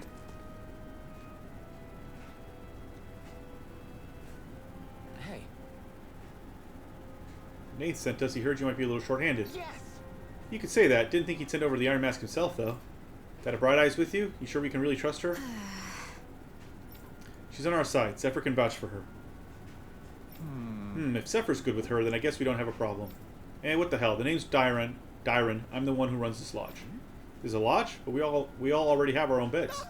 Hey. Nate sent us. He heard you might be a little short-handed. Yes! You could say that. Didn't think he'd send over the Iron Mask himself, though. Got a Bright Eyes with you? You sure we can really trust her? She's on our side. Zephyr can vouch for her. If Zephyr's good with her, then I guess we don't have a problem. Hey, what the hell? The name's Dyron. I'm the one who runs this lodge. There's a lodge? But we all already have our own beds.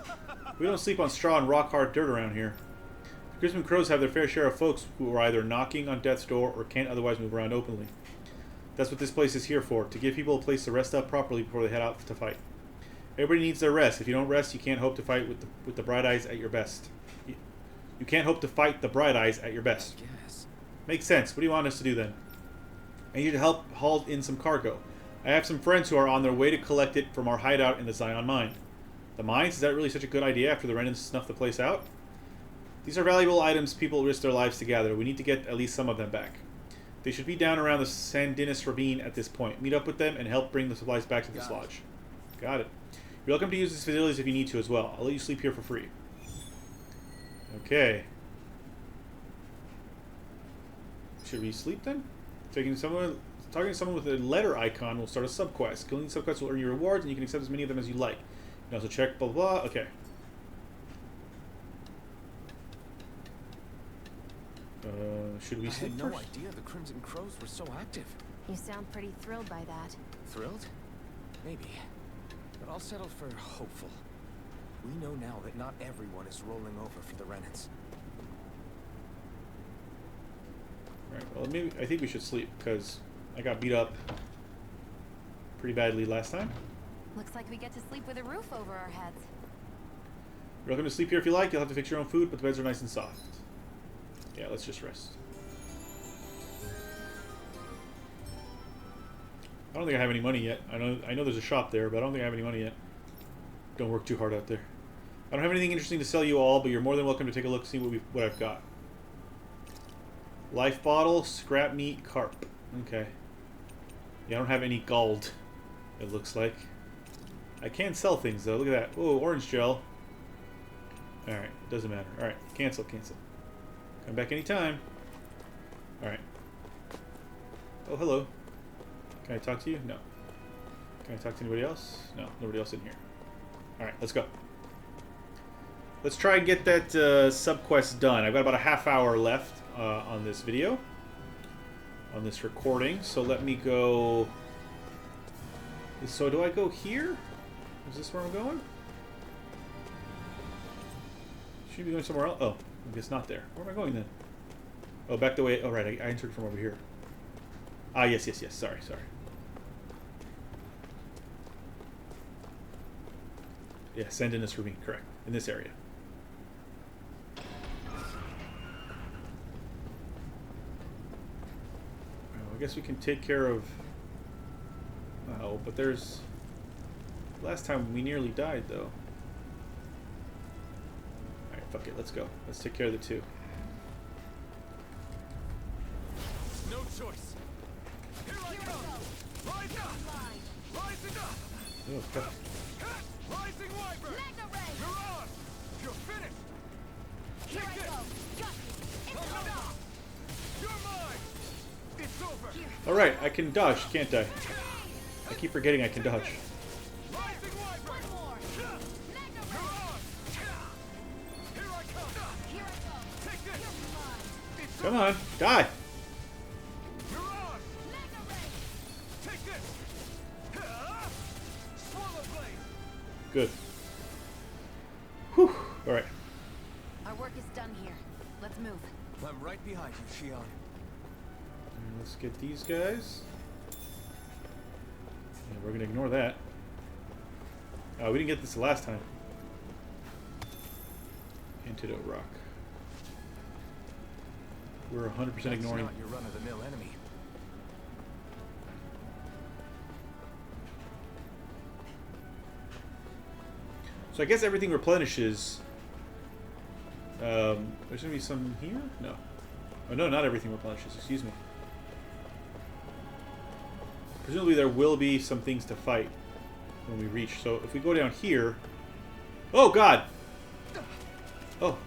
We don't sleep on straw and rock-hard dirt around here. The Crimson Crows have their fair share of folks who are either knocking on death's door or can't otherwise move around openly. That's what this place is here for, to give people a place to rest up properly before they head out to fight. Everybody needs their rest. If you don't rest, you can't hope to fight with the Bright Eyes at your best. You can't hope to fight the Bright Eyes at your best. Yes. Makes sense. What do you want us to do then? I need to help haul in some cargo. I have some friends who are on their way to collect it from our hideout in the Zion mine. The mines? Is that really such a good idea after the Renans snuff the place out? These are valuable items people risk their lives to gather. We need to get at least some of them back. They should be down around the Sandinis Ravine at this point. Meet up with them and help bring the supplies back to this lodge. Got it. You're welcome to use these facilities if you need to as well. I'll let you sleep here for free. Okay. Should we sleep then? Talking to someone with a letter icon will start a subquest. Killing the subquests will earn you rewards, and you can accept as many of them as you like. You can also check blah blah blah. Okay. Should we sleep I had no first? idea the Crimson Crows were so active. You sound pretty thrilled by that. Thrilled? Maybe. But I'll settle for hopeful. We know now that not everyone is rolling over for the Renans. Alright, well maybe I think we should sleep, because I got beat up pretty badly last time. Looks like we get to sleep with a roof over our heads. You're welcome to sleep here if you like. You'll have to fix your own food, but the beds are nice and soft. Yeah, let's just rest. I don't think I have any money yet. I know there's a shop there, but I don't think I have any money yet. Don't work too hard out there. I don't have anything interesting to sell you all, but you're more than welcome to take a look and see what I've got. Life bottle, scrap meat, carp. Okay. Yeah, I don't have any gold, it looks like. I can sell things though. Look at that. Oh, orange gel. Alright, doesn't matter. Alright, cancel. Come back anytime. Alright. Oh, hello. Can I talk to you? No. Can I talk to anybody else? No, nobody else in here. Alright, let's go. Let's try and get that subquest done. I've got about a half hour left on this video. On this recording. So let me go... So do I go here? Is this where I'm going? Should be going somewhere else. Oh, I guess not there. Where am I going then? Oh, back the way... Oh, right. I entered from over here. Ah, yes. Sorry. Yeah, send in this ravine. Correct. In this area. Well, I guess we can take care of... Oh, but there's... Last time we nearly died, though. Alright, fuck it. Let's go. Let's take care of the two. No choice. Here I come. Rise up. Rising up. Oh, fuck. Rising Wyvern. You're on. You're finished. Here I go. Got you. It's over. You're mine. It's over. Alright, I can dodge, can't I? I keep forgetting I can dodge. Rising Wyvern. One more. You're on. Here I come. Here I go. Take this. It's Come on, die! You're on. Take this. Swallow blade. Good. Whew. Alright. Our work is done here. Let's move. I'm right behind you, Shion. Let's get these guys. Yeah, we're gonna ignore that. Oh, we didn't get this the last time. Antidote rock. We're 100% ignoring. That's not your run-of-the-mill enemy. So I guess everything replenishes. There's gonna be some here? No. Oh no, not everything replenishes. Excuse me. Presumably there will be some things to fight when we reach. So if we go down here... Oh, God! Oh.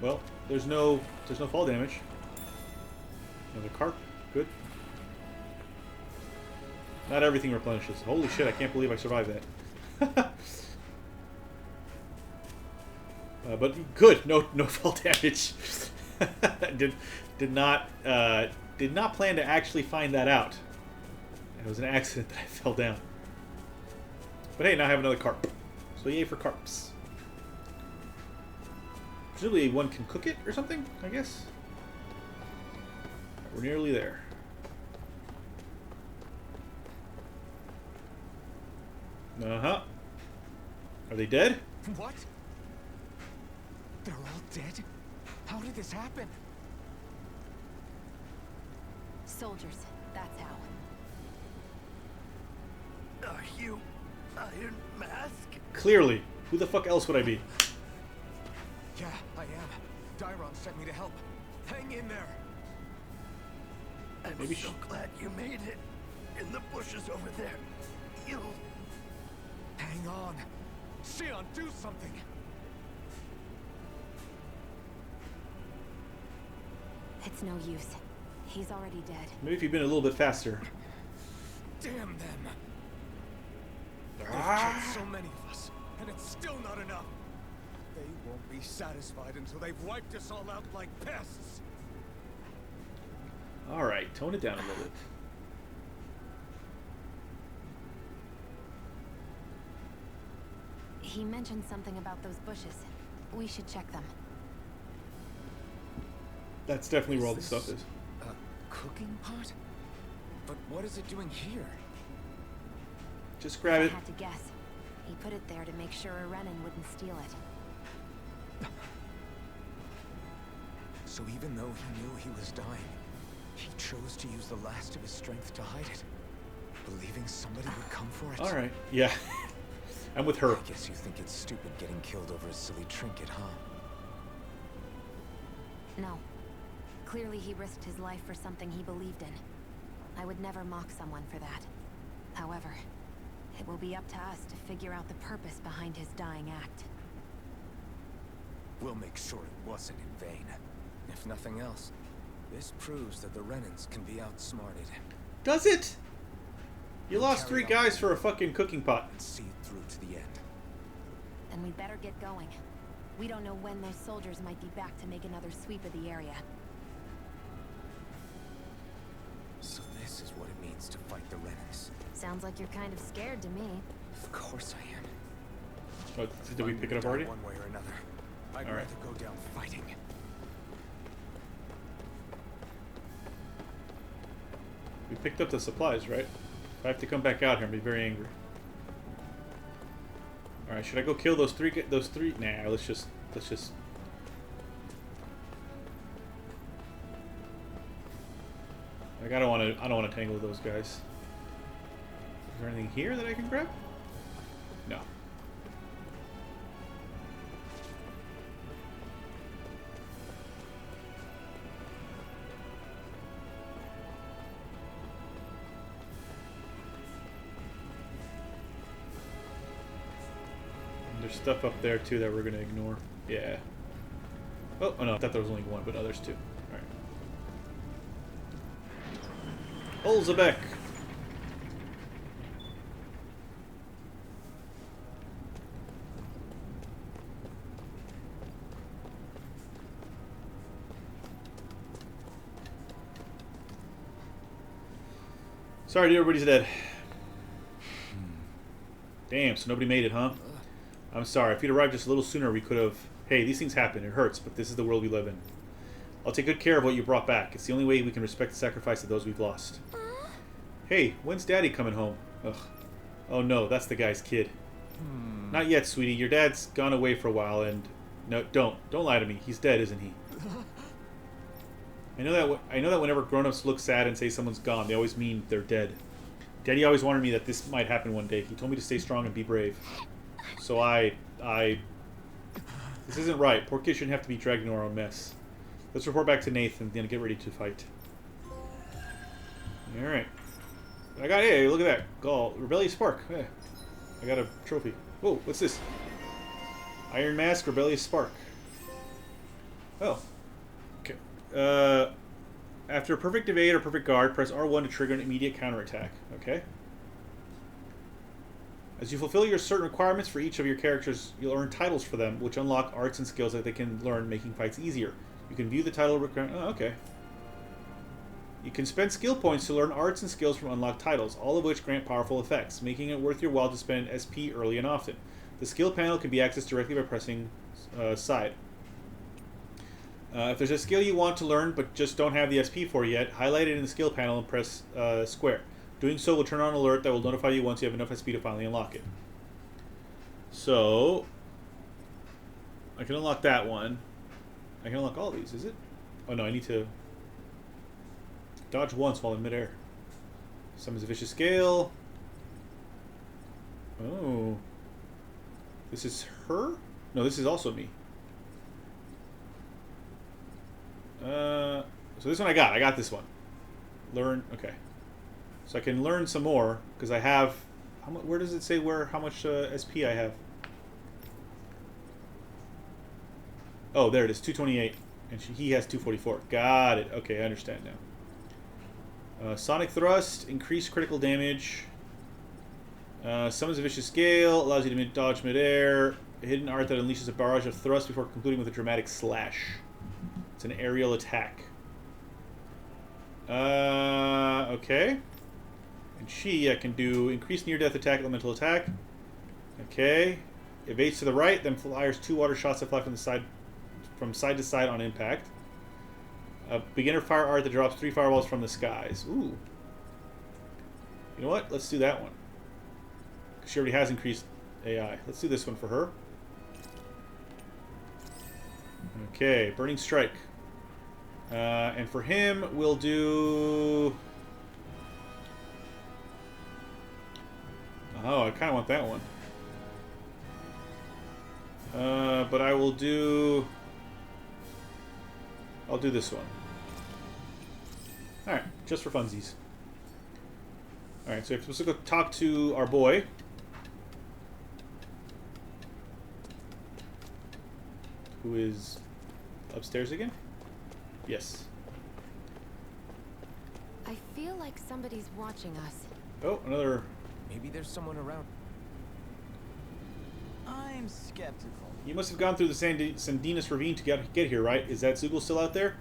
Well, there's no fall damage. Another carp. Good. Not everything replenishes. Holy shit, I can't believe I survived that. But good. No fall damage. Did not plan to actually find that out. It was an accident that I fell down. But hey, now I have another carp. So yay for carps. Presumably one can cook it or something, I guess. We're nearly there. Uh-huh. Are they dead? What? They're all dead? How did this happen? Soldiers, that's how. You Iron Mask? Clearly. Who the fuck else would I be? Yeah, I am. Dairon sent me to help. Hang in there. I'm Maybe so glad you made it. In the bushes over there. You... Hang on. Sion, do something. It's no use. He's already dead. Maybe if you'd been a little bit faster. Damn them. They've killed so many of us, and it's still not enough. They won't be satisfied until they've wiped us all out like pests. Alright, tone it down a little bit. He mentioned something about those bushes. We should check them. That's definitely where all the Is stuff this is. a cooking pot? But what is it doing here? Just grab I it. had to guess. He put it there to make sure a Renan wouldn't steal it. So even though he knew he was dying, he chose to use the last of his strength to hide it, believing somebody would come for it. Alright, yeah. I'm with her. I guess you think it's stupid getting killed over a silly trinket, huh? No. Clearly he risked his life for something he believed in. I would never mock someone for that. However, it will be up to us to figure out the purpose behind his dying act. We'll make sure it wasn't in vain. If nothing else, this proves that the Renans can be outsmarted. Does it? You We'll lost carry 3 on guys for a fucking cooking pot. and see it through to the end. Then we'd better get going. We don't know when those soldiers might be back to make another sweep of the area. So this is what it means to fight the Renans. Sounds like you're kind of scared to me. Of course I am. Oh, did we pick it up already? One way or another. I'd All right. rather go down fighting. We picked up the supplies, right? If I have to come back out here and be very angry. Alright, should I go kill those three? Nah, let's just. Like, I don't want to tangle with those guys. Is there anything here that I can grab? No. There's stuff up there too that we're gonna ignore. Yeah. Oh no, I thought there was only one, but no, there's 2. Alright. Olzebek! Sorry, dude, everybody's dead. Damn, so nobody made it, huh? I'm sorry. If you'd arrived just a little sooner, we could have... Hey, these things happen. It hurts, but this is the world we live in. I'll take good care of what you brought back. It's the only way we can respect the sacrifice of those we've lost. Hey, when's Daddy coming home? Ugh. Oh no, that's the guy's kid. Not yet, sweetie. Your dad's gone away for a while, and... No, don't lie to me. He's dead, isn't he? I know that whenever grown-ups look sad and say someone's gone, they always mean they're dead. Daddy always warned me that this might happen one day. He told me to stay strong and be brave. So this isn't right. Poor kid shouldn't have to be dragged into our own mess. Let's report back to Nathan and get ready to fight. Alright. Hey, look at that. Gall. Rebellious Spark. Hey. I got a trophy. Whoa, what's this? Iron Mask, Rebellious Spark. Oh. Okay. After a perfect evade or perfect guard, press R1 to trigger an immediate counterattack. Okay. As you fulfill your certain requirements for each of your characters, you'll earn titles for them, which unlock arts and skills that they can learn, making fights easier. You can view the title requirement. Oh, okay. You can spend skill points to learn arts and skills from unlocked titles, all of which grant powerful effects, making it worth your while to spend SP early and often. The skill panel can be accessed directly by pressing side. If there's a skill you want to learn but just don't have the SP for yet, highlight it in the skill panel and press square. Doing so will turn on an alert that will notify you once you have enough SP to finally unlock it. So, I can unlock that one. I can unlock all these, is it? Oh no, I need to dodge once while in midair. Summons a vicious scale. Oh. This is her? No, this is also me. So this one I got. I got this one. Learn. Okay. So I can learn some more because I have. How much? Where does it say how much SP I have? Oh, there it is. 228, and he has 244. Got it. Okay, I understand now. Sonic Thrust, increased critical damage. Summons a vicious gale, allows you to dodge midair. Hidden art that unleashes a barrage of thrust before concluding with a dramatic slash. It's an aerial attack. Okay. And Chee, I can do increased near-death attack, elemental attack. Okay. Evades to the right, then fires 2 water shots that fly from side to side on impact. A beginner fire art that drops 3 fireballs from the skies. Ooh. You know what? Let's do that one. She already has increased AI. Let's do this one for her. Okay, Burning Strike. And for him, we'll do... Oh, I kind of want that one. But I will do... I'll do this one. Alright, just for funsies. Alright, so we're supposed to go talk to our boy. Who is upstairs again? Yes. I feel like somebody's watching us. Oh, another... Maybe there's someone around. I'm skeptical. You must have gone through the Sandinus Ravine to get here, right? Is that Zoogle still out there?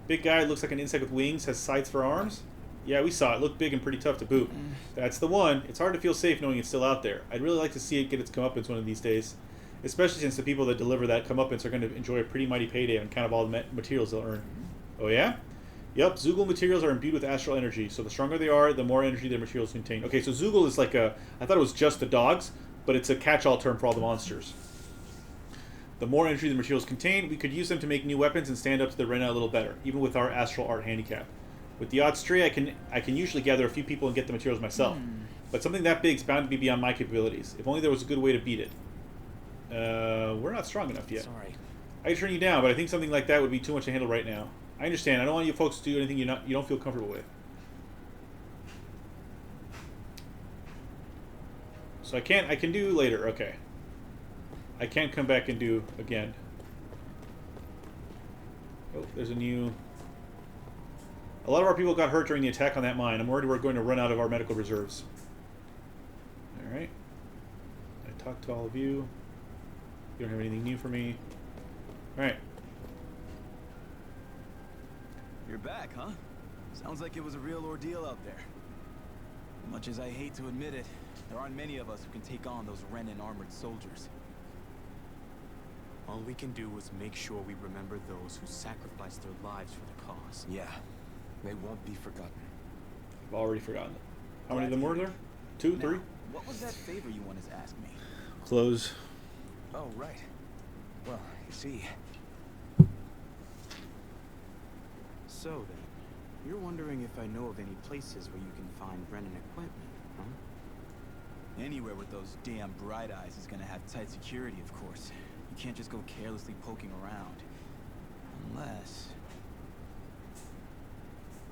Big guy, looks like an insect with wings, has sights for arms? Yeah, we saw it. Looked big and pretty tough to boot. That's the one. It's hard to feel safe knowing it's still out there. I'd really like to see it get its comeuppance one of these days. Especially since the people that deliver that comeuppance are going to enjoy a pretty mighty payday on kind of all the materials they'll earn. Oh yeah? Yep, Zoogle materials are imbued with astral energy, so the stronger they are, the more energy their materials contain. Okay, so Zoogle is like a... I thought it was just the dogs, but it's a catch-all term for all the monsters. The more energy the materials contain, we could use them to make new weapons and stand up to the Rena a little better, even with our astral art handicap. With the odd stray, I can usually gather a few people and get the materials myself. But something that big is bound to be beyond my capabilities. If only there was a good way to beat it. We're not strong enough yet. Sorry. I could turn you down, but I think something like that would be too much to handle right now. I understand. I don't want you folks to do anything you don't feel comfortable with. So I can do later. Okay. I can't come back and do again. Oh, there's a new... A lot of our people got hurt during the attack on that mine. I'm worried we're going to run out of our medical reserves. Alright. I talked to all of you. You don't have anything new for me. Alright. You're back, huh? Sounds like it was a real ordeal out there. Much as I hate to admit it, there aren't many of us who can take on those Renan armored soldiers. All we can do is make sure we remember those who sacrificed their lives for the cause. Yeah, they won't be forgotten. I've already forgotten it. How many of them were there? 2, 3? What was that favor you wanted to ask me? Clothes. Oh, right. Well, you see... So then, you're wondering if I know of any places where you can find Brennan equipment, huh? Anywhere with those damn bright eyes is gonna have tight security, of course. You can't just go carelessly poking around. Unless...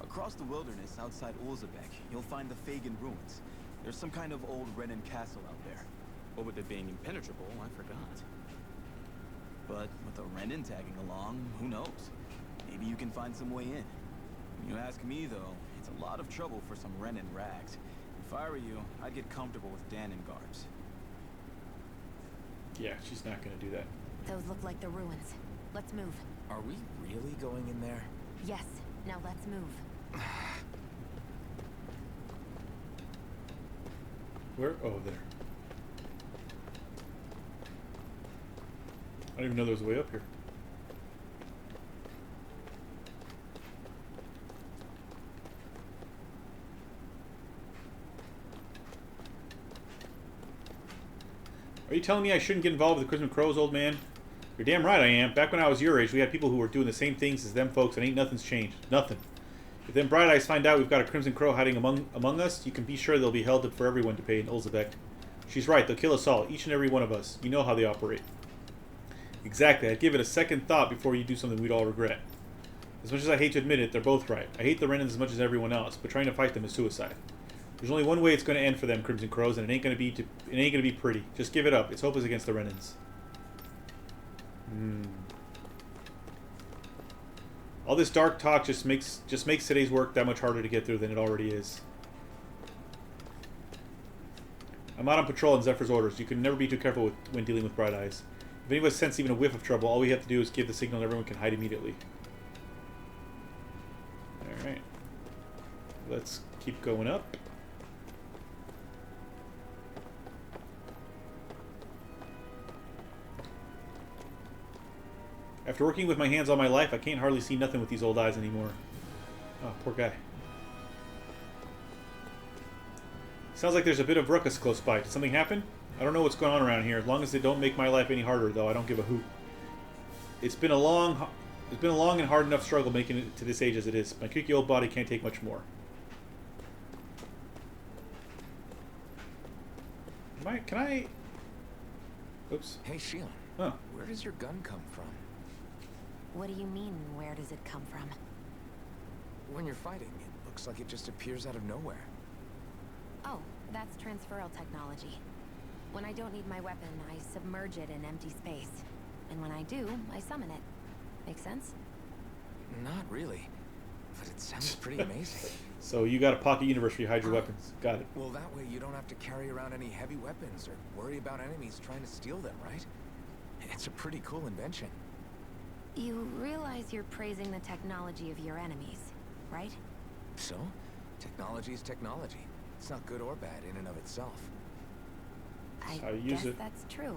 Across the wilderness outside Ulzebek, you'll find the Fagan ruins. There's some kind of old Renan castle out there. But with it being impenetrable, I forgot. But with a Renan tagging along, who knows? Maybe you can find some way in. When you ask me, though, it's a lot of trouble for some Renan rags. If I were you, I'd get comfortable with Danon garbs. Yeah, she's not going to do that. Those look like the ruins. Let's move. Are we really going in there? Yes. Now let's move. Where? Oh, there. I didn't even know there was a way up here. Are you telling me I shouldn't get involved with the Crimson Crows, old man? You're damn right I am. Back when I was your age, we had people who were doing the same things as them folks, and ain't nothing's changed. Nothing. If them Bright Eyes find out we've got a Crimson Crow hiding among us, you can be sure they'll be held up for everyone to pay in Ulzebek. She's right, they'll kill us all, each and every one of us. You know how they operate. Exactly, I'd give it a second thought before you do something we'd all regret. As much as I hate to admit it, they're both right. I hate the Renans as much as everyone else, but trying to fight them is suicide. There's only one way it's going to end for them, Crimson Crows, and it ain't going to be pretty. Just give it up. It's hopeless against the Renans. All this dark talk just makes today's work that much harder to get through than it already is. I'm out on patrol on Zephyr's orders. You can never be too careful when dealing with Bright Eyes. If any of us sense even a whiff of trouble, all we have to do is give the signal and everyone can hide immediately. Alright. Let's keep going up. After working with my hands all my life, I can't hardly see nothing with these old eyes anymore. Oh, poor guy. Sounds like there's a bit of ruckus close by. Did something happen? I don't know what's going on around here. As long as they don't make my life any harder, though, I don't give a hoot. It's been a long and hard enough struggle making it to this age as it is. My creaky old body can't take much more. Can I... Oops. Hey, Sheila. Huh. Where does your gun come from? What do you mean, where does it come from? When you're fighting, it looks like it just appears out of nowhere. Oh, that's transferal technology. When I don't need my weapon, I submerge it in empty space. And when I do, I summon it. Make sense? Not really. But it sounds pretty amazing. So you got a pocket universe where you hide your weapons. Got it. Well, that way you don't have to carry around any heavy weapons or worry about enemies trying to steal them, right? It's a pretty cool invention. You realize you're praising the technology of your enemies, right? So? Technology is technology. It's not good or bad in and of itself. I use guess it. that's true.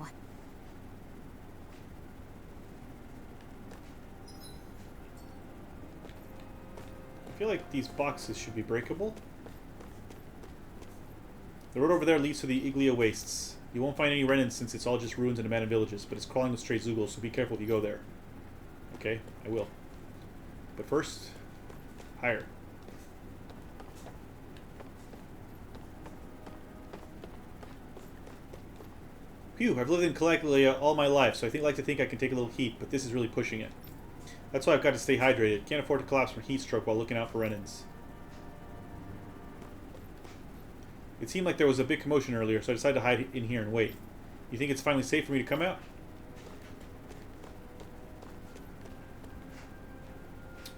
I feel like these boxes should be breakable. The road over there leads to the Iglia Wastes. You won't find any Renans since it's all just ruins and abandoned villages, but it's crawling with stray Zoogles, so be careful if you go there. Okay, I will. But first, higher. Phew, I've lived in Calaglia all my life, so I like to think I can take a little heat, but this is really pushing it. That's why I've got to stay hydrated. Can't afford to collapse from heat stroke while looking out for Renans. It seemed like there was a big commotion earlier, so I decided to hide in here and wait. You think it's finally safe for me to come out?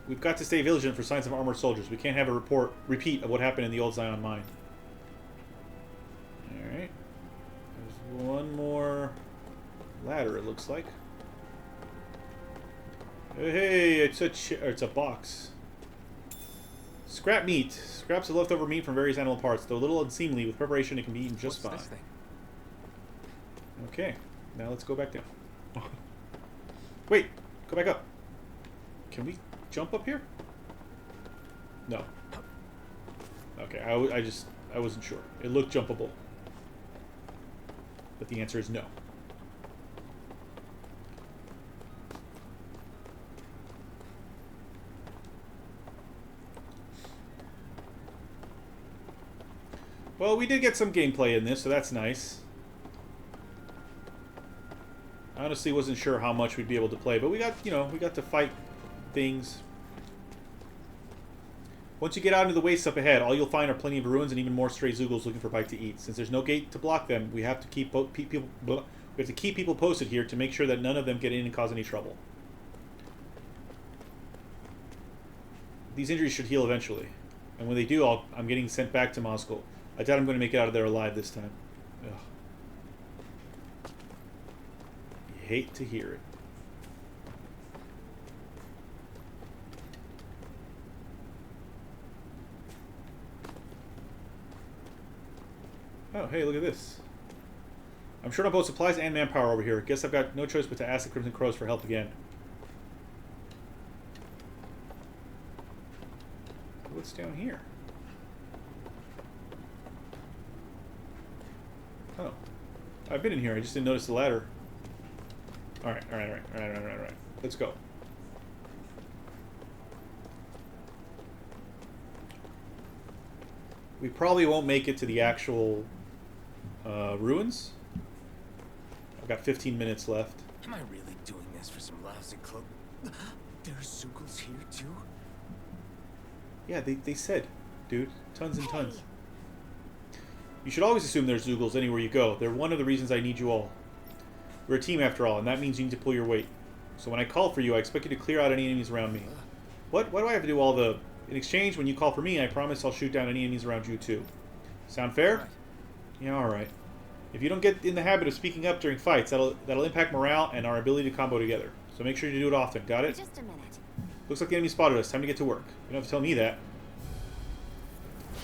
We've got to stay vigilant for signs of armored soldiers. We can't have a repeat of what happened in the old Zion mine. Alright. There's one more ladder, it looks like. Hey, it's a box. Scrap meat. Scraps of leftover meat from various animal parts. Though a little unseemly, with preparation it can be eaten just fine. What's this thing? Okay, now let's go back down. Wait, go back up. Can we jump up here? No. Okay, I wasn't sure. It looked jumpable. But the answer is no. Well, we did get some gameplay in this, so that's nice. I honestly wasn't sure how much we'd be able to play, but we got, we got to fight things. Once you get out into the wastes up ahead, all you'll find are plenty of ruins and even more stray Zoogles looking for a bite to eat. Since there's no gate to block them, we have to keep people posted here to make sure that none of them get in and cause any trouble. These injuries should heal eventually, and when they do, I'm getting sent back to Moscow. I doubt I'm going to make it out of there alive this time. Ugh. You hate to hear it. Oh, hey, look at this. I'm short on both supplies and manpower over here. Guess I've got no choice but to ask the Crimson Crows for help again. What's down here? Oh. I've been in here, I just didn't notice the ladder. Alright. Let's go. We probably won't make it to the actual Ruins? I've got 15 minutes left. Am I really doing this for some lousy cloak? There's Zugals here too? Yeah, they said, dude. Tons and tons. You should always assume there's Zugals anywhere you go. They're one of the reasons I need you all. We're a team after all, and that means you need to pull your weight. So when I call for you, I expect you to clear out any enemies around me. What? Why do I have to do all the... In exchange, when you call for me, I promise I'll shoot down any enemies around you too. Sound fair? Right. Yeah, alright. If you don't get in the habit of speaking up during fights, that'll impact morale and our ability to combo together. So make sure you do it often, got it? Just a minute. Looks like the enemy spotted us. Time to get to work. You don't have to tell me that.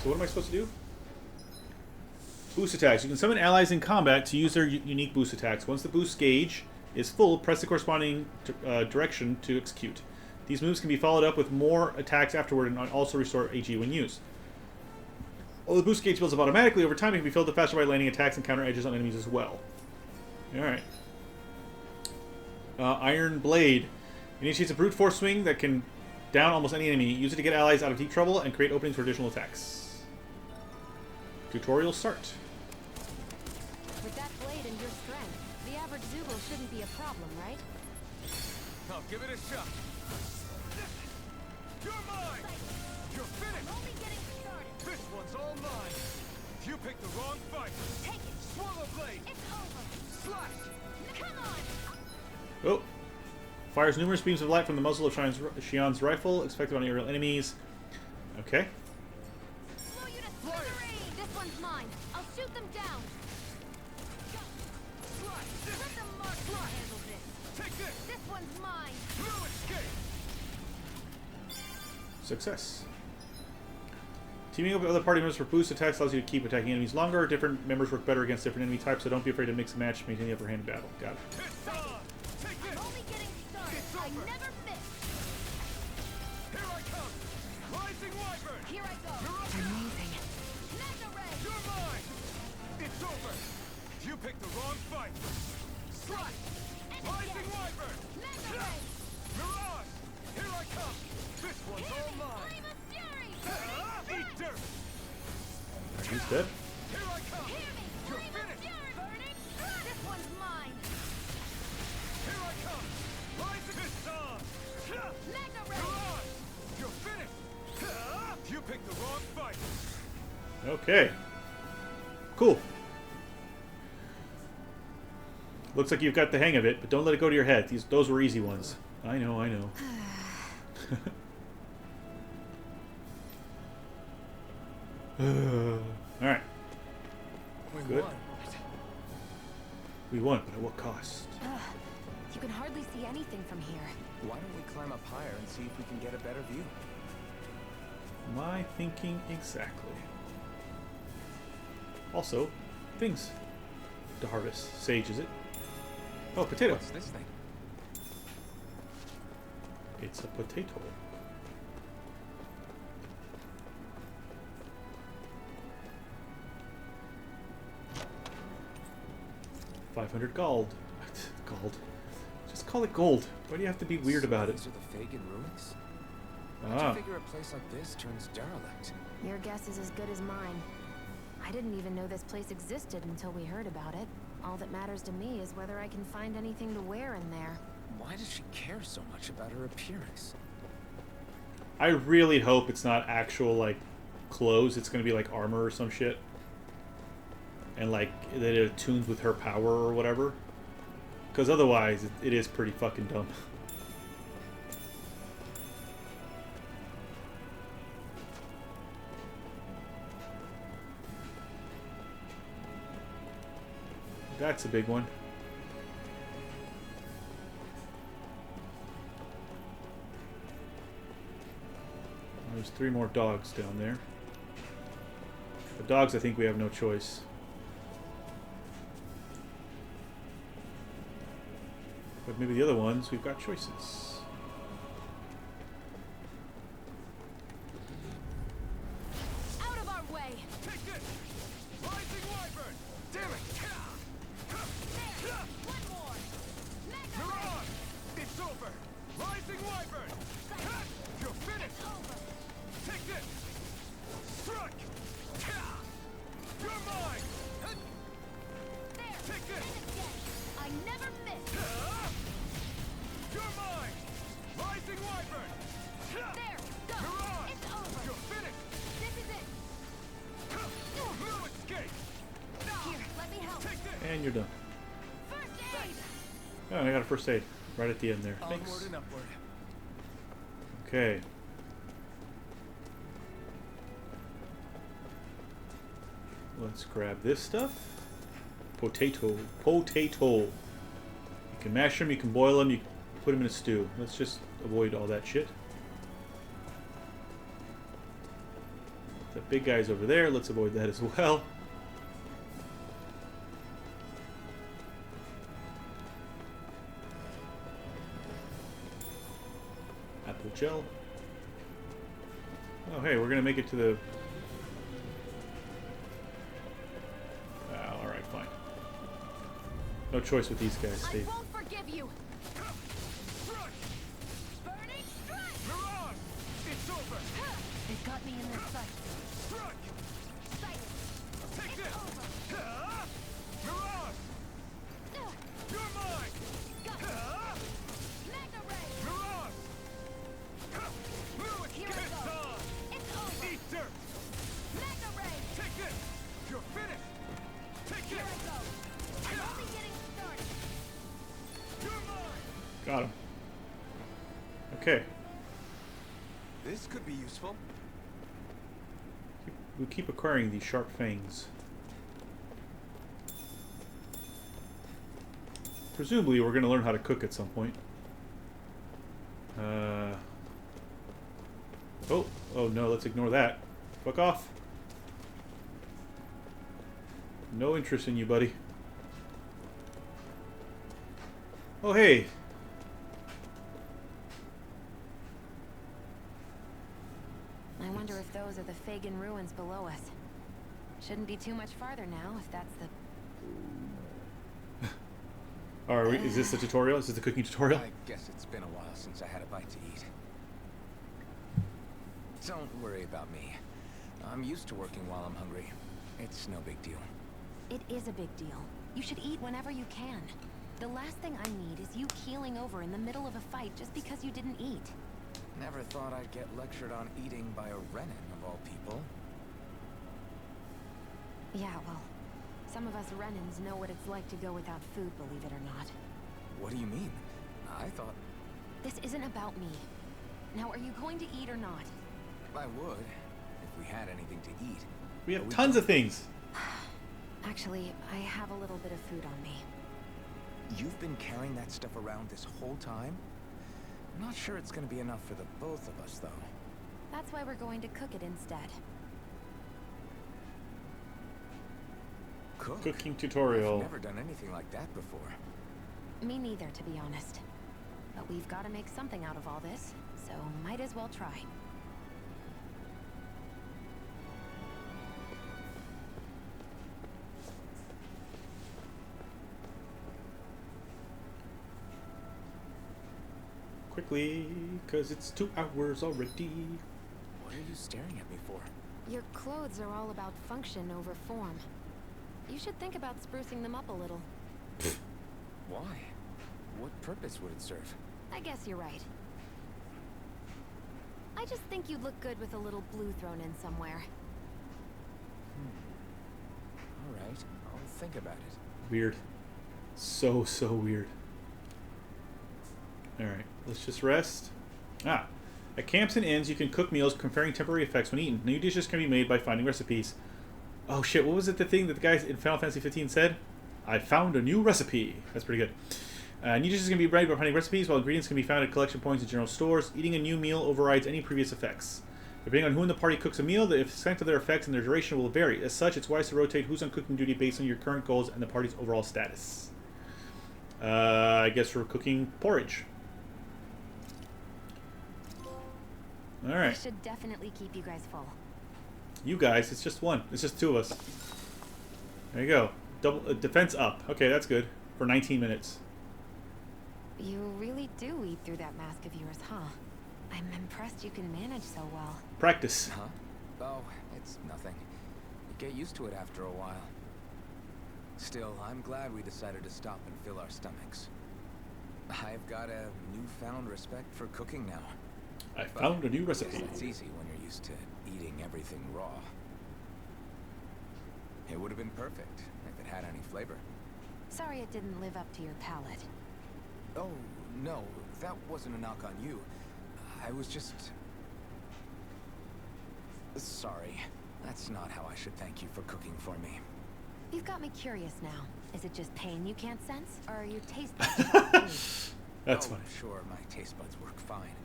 So what am I supposed to do? Boost attacks. You can summon allies in combat to use their unique boost attacks. Once the boost gauge is full, press the corresponding direction to execute. These moves can be followed up with more attacks afterward and also restore AG when used. Although the boost gauge builds up automatically, over time it can be filled up faster by landing attacks and counter edges on enemies as well. Alright. Iron Blade. Initiates a brute force swing that can down almost any enemy. Use it to get allies out of deep trouble and create openings for additional attacks. Tutorial start. With that blade and your strength, the average Zugal shouldn't be a problem, right? I'll give it a shot. You're mine! You're finished! I'm only getting started. This one's all mine! You picked the wrong fight! Take it! Swallow blade! It's over! Slash! Come on! Oh. Fires numerous beams of light from the muzzle of Xian's rifle, expected on aerial enemies. Okay. Blow you to smithereens! This one's mine! I'll shoot them down! Go! Slash! Let them mark handle this! Take this! This one's mine! No escape! Success. Teaming up with other party members for boost attacks allows you to keep attacking enemies longer. Different members work better against different enemy types, so don't be afraid to mix and match, maintain the upper hand in battle. Got it. It's on! Take this! I'm only getting started! It's I over. never miss! Here I come! Rising Wyvern! Here I go! Amazing! Mega Ray! You're mine! It's over! You picked the wrong fight! Slash! Rising Wyvern! Mega Ray! Mirage! Here I come! This one's all mine! I'm a fury! Eat dirt! He's dead. Here I come! Hear me! You're I'm a finished! fury burning! This one's mine! Here I come! Rising Fist on! Mega Ray! Mirage! You're finished! You picked the wrong fight! Okay. Cool. Looks like you've got the hang of it, but don't let it go to your head. Those were easy ones. I know, I know. Alright. We Good. won. We won, but at what cost? You can hardly see anything from here. Why don't we climb up higher and see if we can get a better view? My thinking exactly. Also, things to harvest. Sage, is it? Oh, potato. What's this thing? It's a potato. $500 gold. Gold. Just call it gold. Why do you have to be weird So about it? These are the Fagin ruins? Ah. How'd you figure a place like this turns derelict? Your guess is as good as mine. I didn't even know this place existed until we heard about it. All that matters to me is whether I can find anything to wear in there. Why does she care so much about her appearance? I really hope it's not actual, like, clothes. It's going to be, like, armor or some shit. And, like, that it attunes with her power or whatever. Because otherwise, it is pretty fucking dumb. That's a big one. There's 3 more dogs down there. The dogs, I think we have no choice. But maybe the other ones, we've got choices. Out of our way! Take this! Rising Wyvern! Damn it! There! One more! Mega Ray! Mirage! It's over! Rising Wyvern! You're finished! Over! Take this! Strike! You're mine! And you're done. First aid! Oh, I got a first aid right at the end there. Onward Thanks. and upward. Okay. Let's grab this stuff. Potato. Potato. You can mash them, you can boil them, you can put them in a stew. Let's just avoid all that shit. The big guy's over there. Let's avoid that as well. Apple gel. Oh, hey, we're gonna make it to the... alright, fine. No choice with these guys, Steve. I won't forgive you. Burning strike. Mirage! It's over! They've got me in their sights. Strike! Sight. Take It's this! over. Mirage! You're mine! Got it. Magna ray. Mirage! Lewis, Here get I it go. done! It's over. Eat dirt! Magna ray. Take this! You're finished! Take Here this! I go. I'm only getting started. You're mine! Got him. Okay. This could be useful. We keep acquiring these sharp fangs. Presumably, we're going to learn how to cook at some point. Oh no, let's ignore that. Fuck off. No interest in you, buddy. Oh, hey. I wonder if those are the Fagin ruins below us. Shouldn't be too much farther now, if that's the... Alright, is this the tutorial? Is this the cooking tutorial? I guess it's been a while since I had a bite to eat. Don't worry about me. I'm used to working while I'm hungry. It's no big deal. It is a big deal. You should eat whenever you can. The last thing I need is you keeling over in the middle of a fight just because you didn't eat. Never thought I'd get lectured on eating by a Renin, of all people. Yeah, well, some of us Renins know what it's like to go without food, believe it or not. What do you mean? I thought... This isn't about me. Now, are you going to eat or not? I would, if we had anything to eat. We have But tons of don't. things. Actually, I have a little bit of food on me. You've been carrying that stuff around this whole time? I'm not sure it's gonna be enough for the both of us, though. That's why we're going to cook it instead. Cook? Cooking tutorial. I've never done anything like that before. Me neither, to be honest. But we've got to make something out of all this, so might as well try. Quickly, because it's 2 hours already. What are you staring at me for? Your clothes are all about function over form. You should think about sprucing them up a little. Why? What purpose would it serve? I guess you're right. I just think you'd look good with a little blue thrown in somewhere. Alright, I'll think about it. Weird. So weird. Alright, let's just rest. At camps and inns, you can cook meals conferring temporary effects when eaten. New dishes can be made by finding recipes. Oh shit, what was it the thing that the guys in Final Fantasy 15 said? I found a new recipe. That's pretty good. New dishes can be made by finding recipes, while ingredients can be found at collection points in general stores. Eating a new meal overrides any previous effects. Depending on who in the party cooks a meal, the extent of their effects and their duration will vary. As such, it's wise to rotate who's on cooking duty based on your current goals and the party's overall status. I guess we're cooking porridge. Alright. This should definitely keep you guys full. You guys, it's just one. It's just 2 of us. There you go. Double defense up. Okay, that's good. For 19 minutes. You really do eat through that mask of yours, huh? I'm impressed you can manage so well. Practice. Huh? Oh, it's nothing. You get used to it after a while. Still, I'm glad we decided to stop and fill our stomachs. I've got a newfound respect for cooking now. I found a new recipe. It's easy when you're used to eating everything raw. It would have been perfect if it had any flavor. Sorry it didn't live up to your palate. Oh, no, that wasn't a knock on you. I was just... Sorry. That's not how I should thank you for cooking for me. You've got me curious now. Is it just pain you can't sense, or are your taste buds shot too? That's funny. Sure, my taste buds work fine.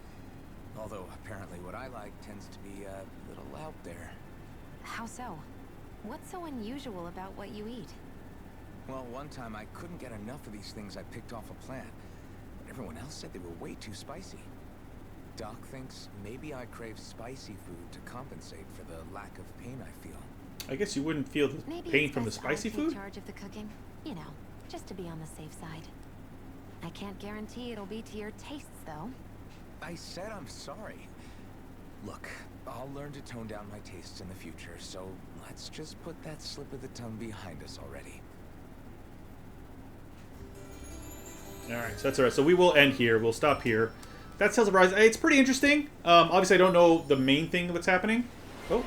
Although, apparently what I like tends to be a little out there. How so? What's so unusual about what you eat? Well, one time I couldn't get enough of these things I picked off a plant. But everyone else said they were way too spicy. Doc thinks maybe I crave spicy food to compensate for the lack of pain I feel. I guess you wouldn't feel the pain from the spicy I food? take charge of the cooking. You know, just to be on the safe side. I can't guarantee it'll be to your tastes, though. I said I'm sorry. Look, I'll learn to tone down my tastes in the future, so let's just put that slip of the tongue behind us already. Alright, so that's alright. So we will end here. We'll stop here. That's Tales of Rise. It's pretty interesting. Obviously, I don't know the main thing that's happening. Oh.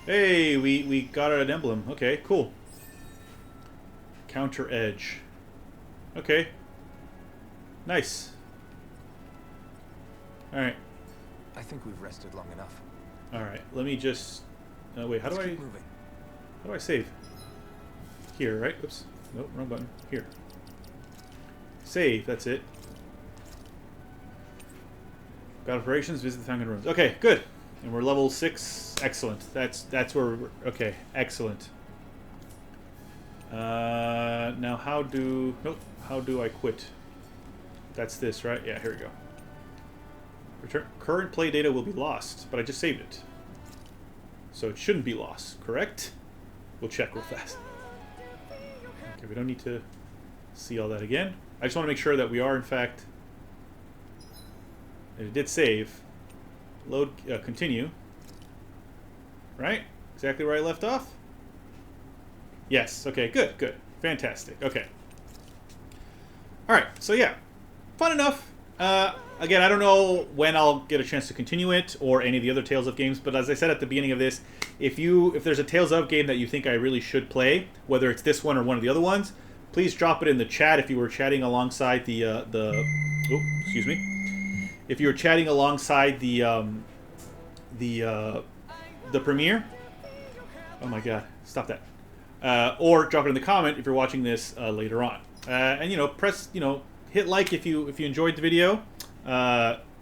Hey, we got an emblem. Okay, cool. Counter Edge. Okay. Nice. Alright. I think we've rested long enough. Alright, let me just... wait, how do I... keep moving. How do I save? Here, right? Oops. Nope, wrong button. Here. Save, that's it. Got operations, visit the Fountain Rooms. Okay, good. And we're level 6. Excellent. That's where we're... Okay, excellent. Now how do... Nope. How do I quit? That's this, right? Yeah, here we go. Return, current play data will be lost, but I just saved it. So it shouldn't be lost, correct? We'll check real fast. Okay, we don't need to see all that again. I just want to make sure that we are, in fact... And it did save. Load, continue. Right? Exactly where I left off? Yes. Okay, good, good. Fantastic. Okay. Alright, so yeah. Fun enough. Again, I don't know when I'll get a chance to continue it or any of the other Tales of games, but as I said at the beginning of this, if there's a Tales of game that you think I really should play, whether it's this one or one of the other ones, please drop it in the chat if you were chatting alongside oh, excuse me. If you were chatting alongside the premiere. Oh my god, stop that. Or drop it in the comment if you're watching this later on. And press, hit like if you enjoyed the video.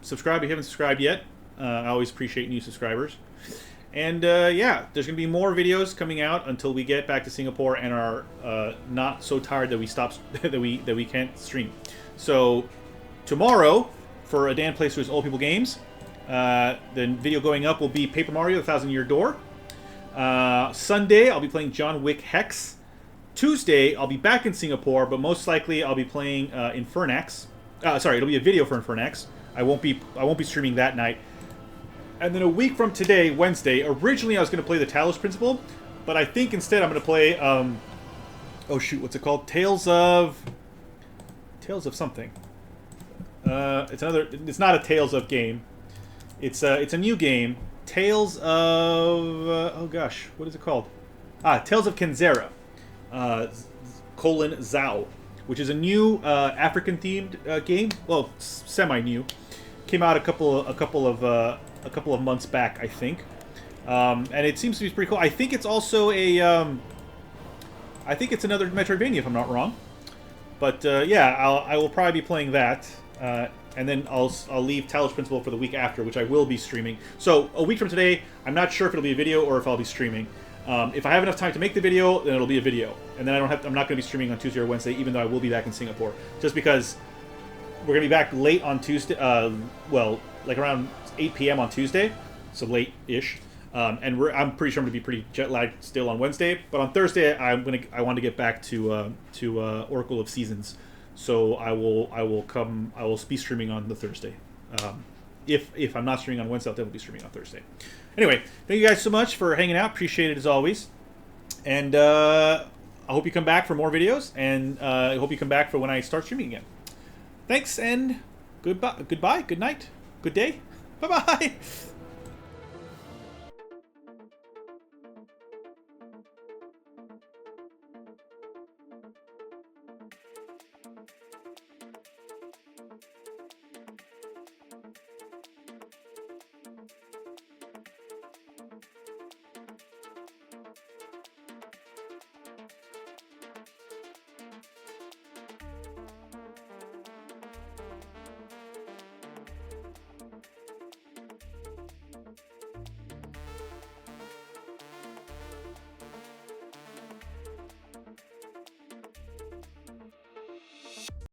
Subscribe if you haven't subscribed yet. I always appreciate new subscribers. And yeah, there's gonna be more videos coming out until we get back to Singapore and are not so tired that we stop that we can't stream. So tomorrow, for Adan plays through his Old People Games, the video going up will be Paper Mario: The Thousand-Year Door. Sunday, I'll be playing John Wick Hex. Tuesday, I'll be back in Singapore, but most likely I'll be playing Infernax. Sorry, it'll be a video for Infernax. I won't be streaming that night. And then a week from today, Wednesday, originally I was going to play the Talos Principle, but I think instead I'm going to play, oh shoot, what's it called? Tales of something. It's not a Tales of game. It's a new game. Tales of, oh gosh, what is it called? Tales of Kenzera, Zao, which is a new African-themed game. Well, semi-new. Came out a couple of months back, I think, and it seems to be pretty cool. I think it's also I think it's another Metroidvania, if I'm not wrong. But yeah, I will probably be playing that, and then I'll leave Talos Principle for the week after, which I will be streaming. So a week from today, I'm not sure if it'll be a video or if I'll be streaming. If I have enough time to make the video, then it'll be a video, and then I'm not going to be streaming on Tuesday or Wednesday, even though I will be back in Singapore, just because we're going to be back late on Tuesday. Well, like around 8 p.m. on Tuesday, so late-ish, and I'm pretty sure I'm going to be pretty jet-lagged still on Wednesday. But on Thursday, I want to get back to Oracle of Seasons, so I will be streaming on the Thursday. If I'm not streaming on Wednesday, I'll definitely be streaming on Thursday. Anyway, thank you guys so much for hanging out. Appreciate it as always, and I hope you come back for more videos, and I hope you come back for when I start streaming again. Thanks, and goodbye, good night, good day. Bye-bye.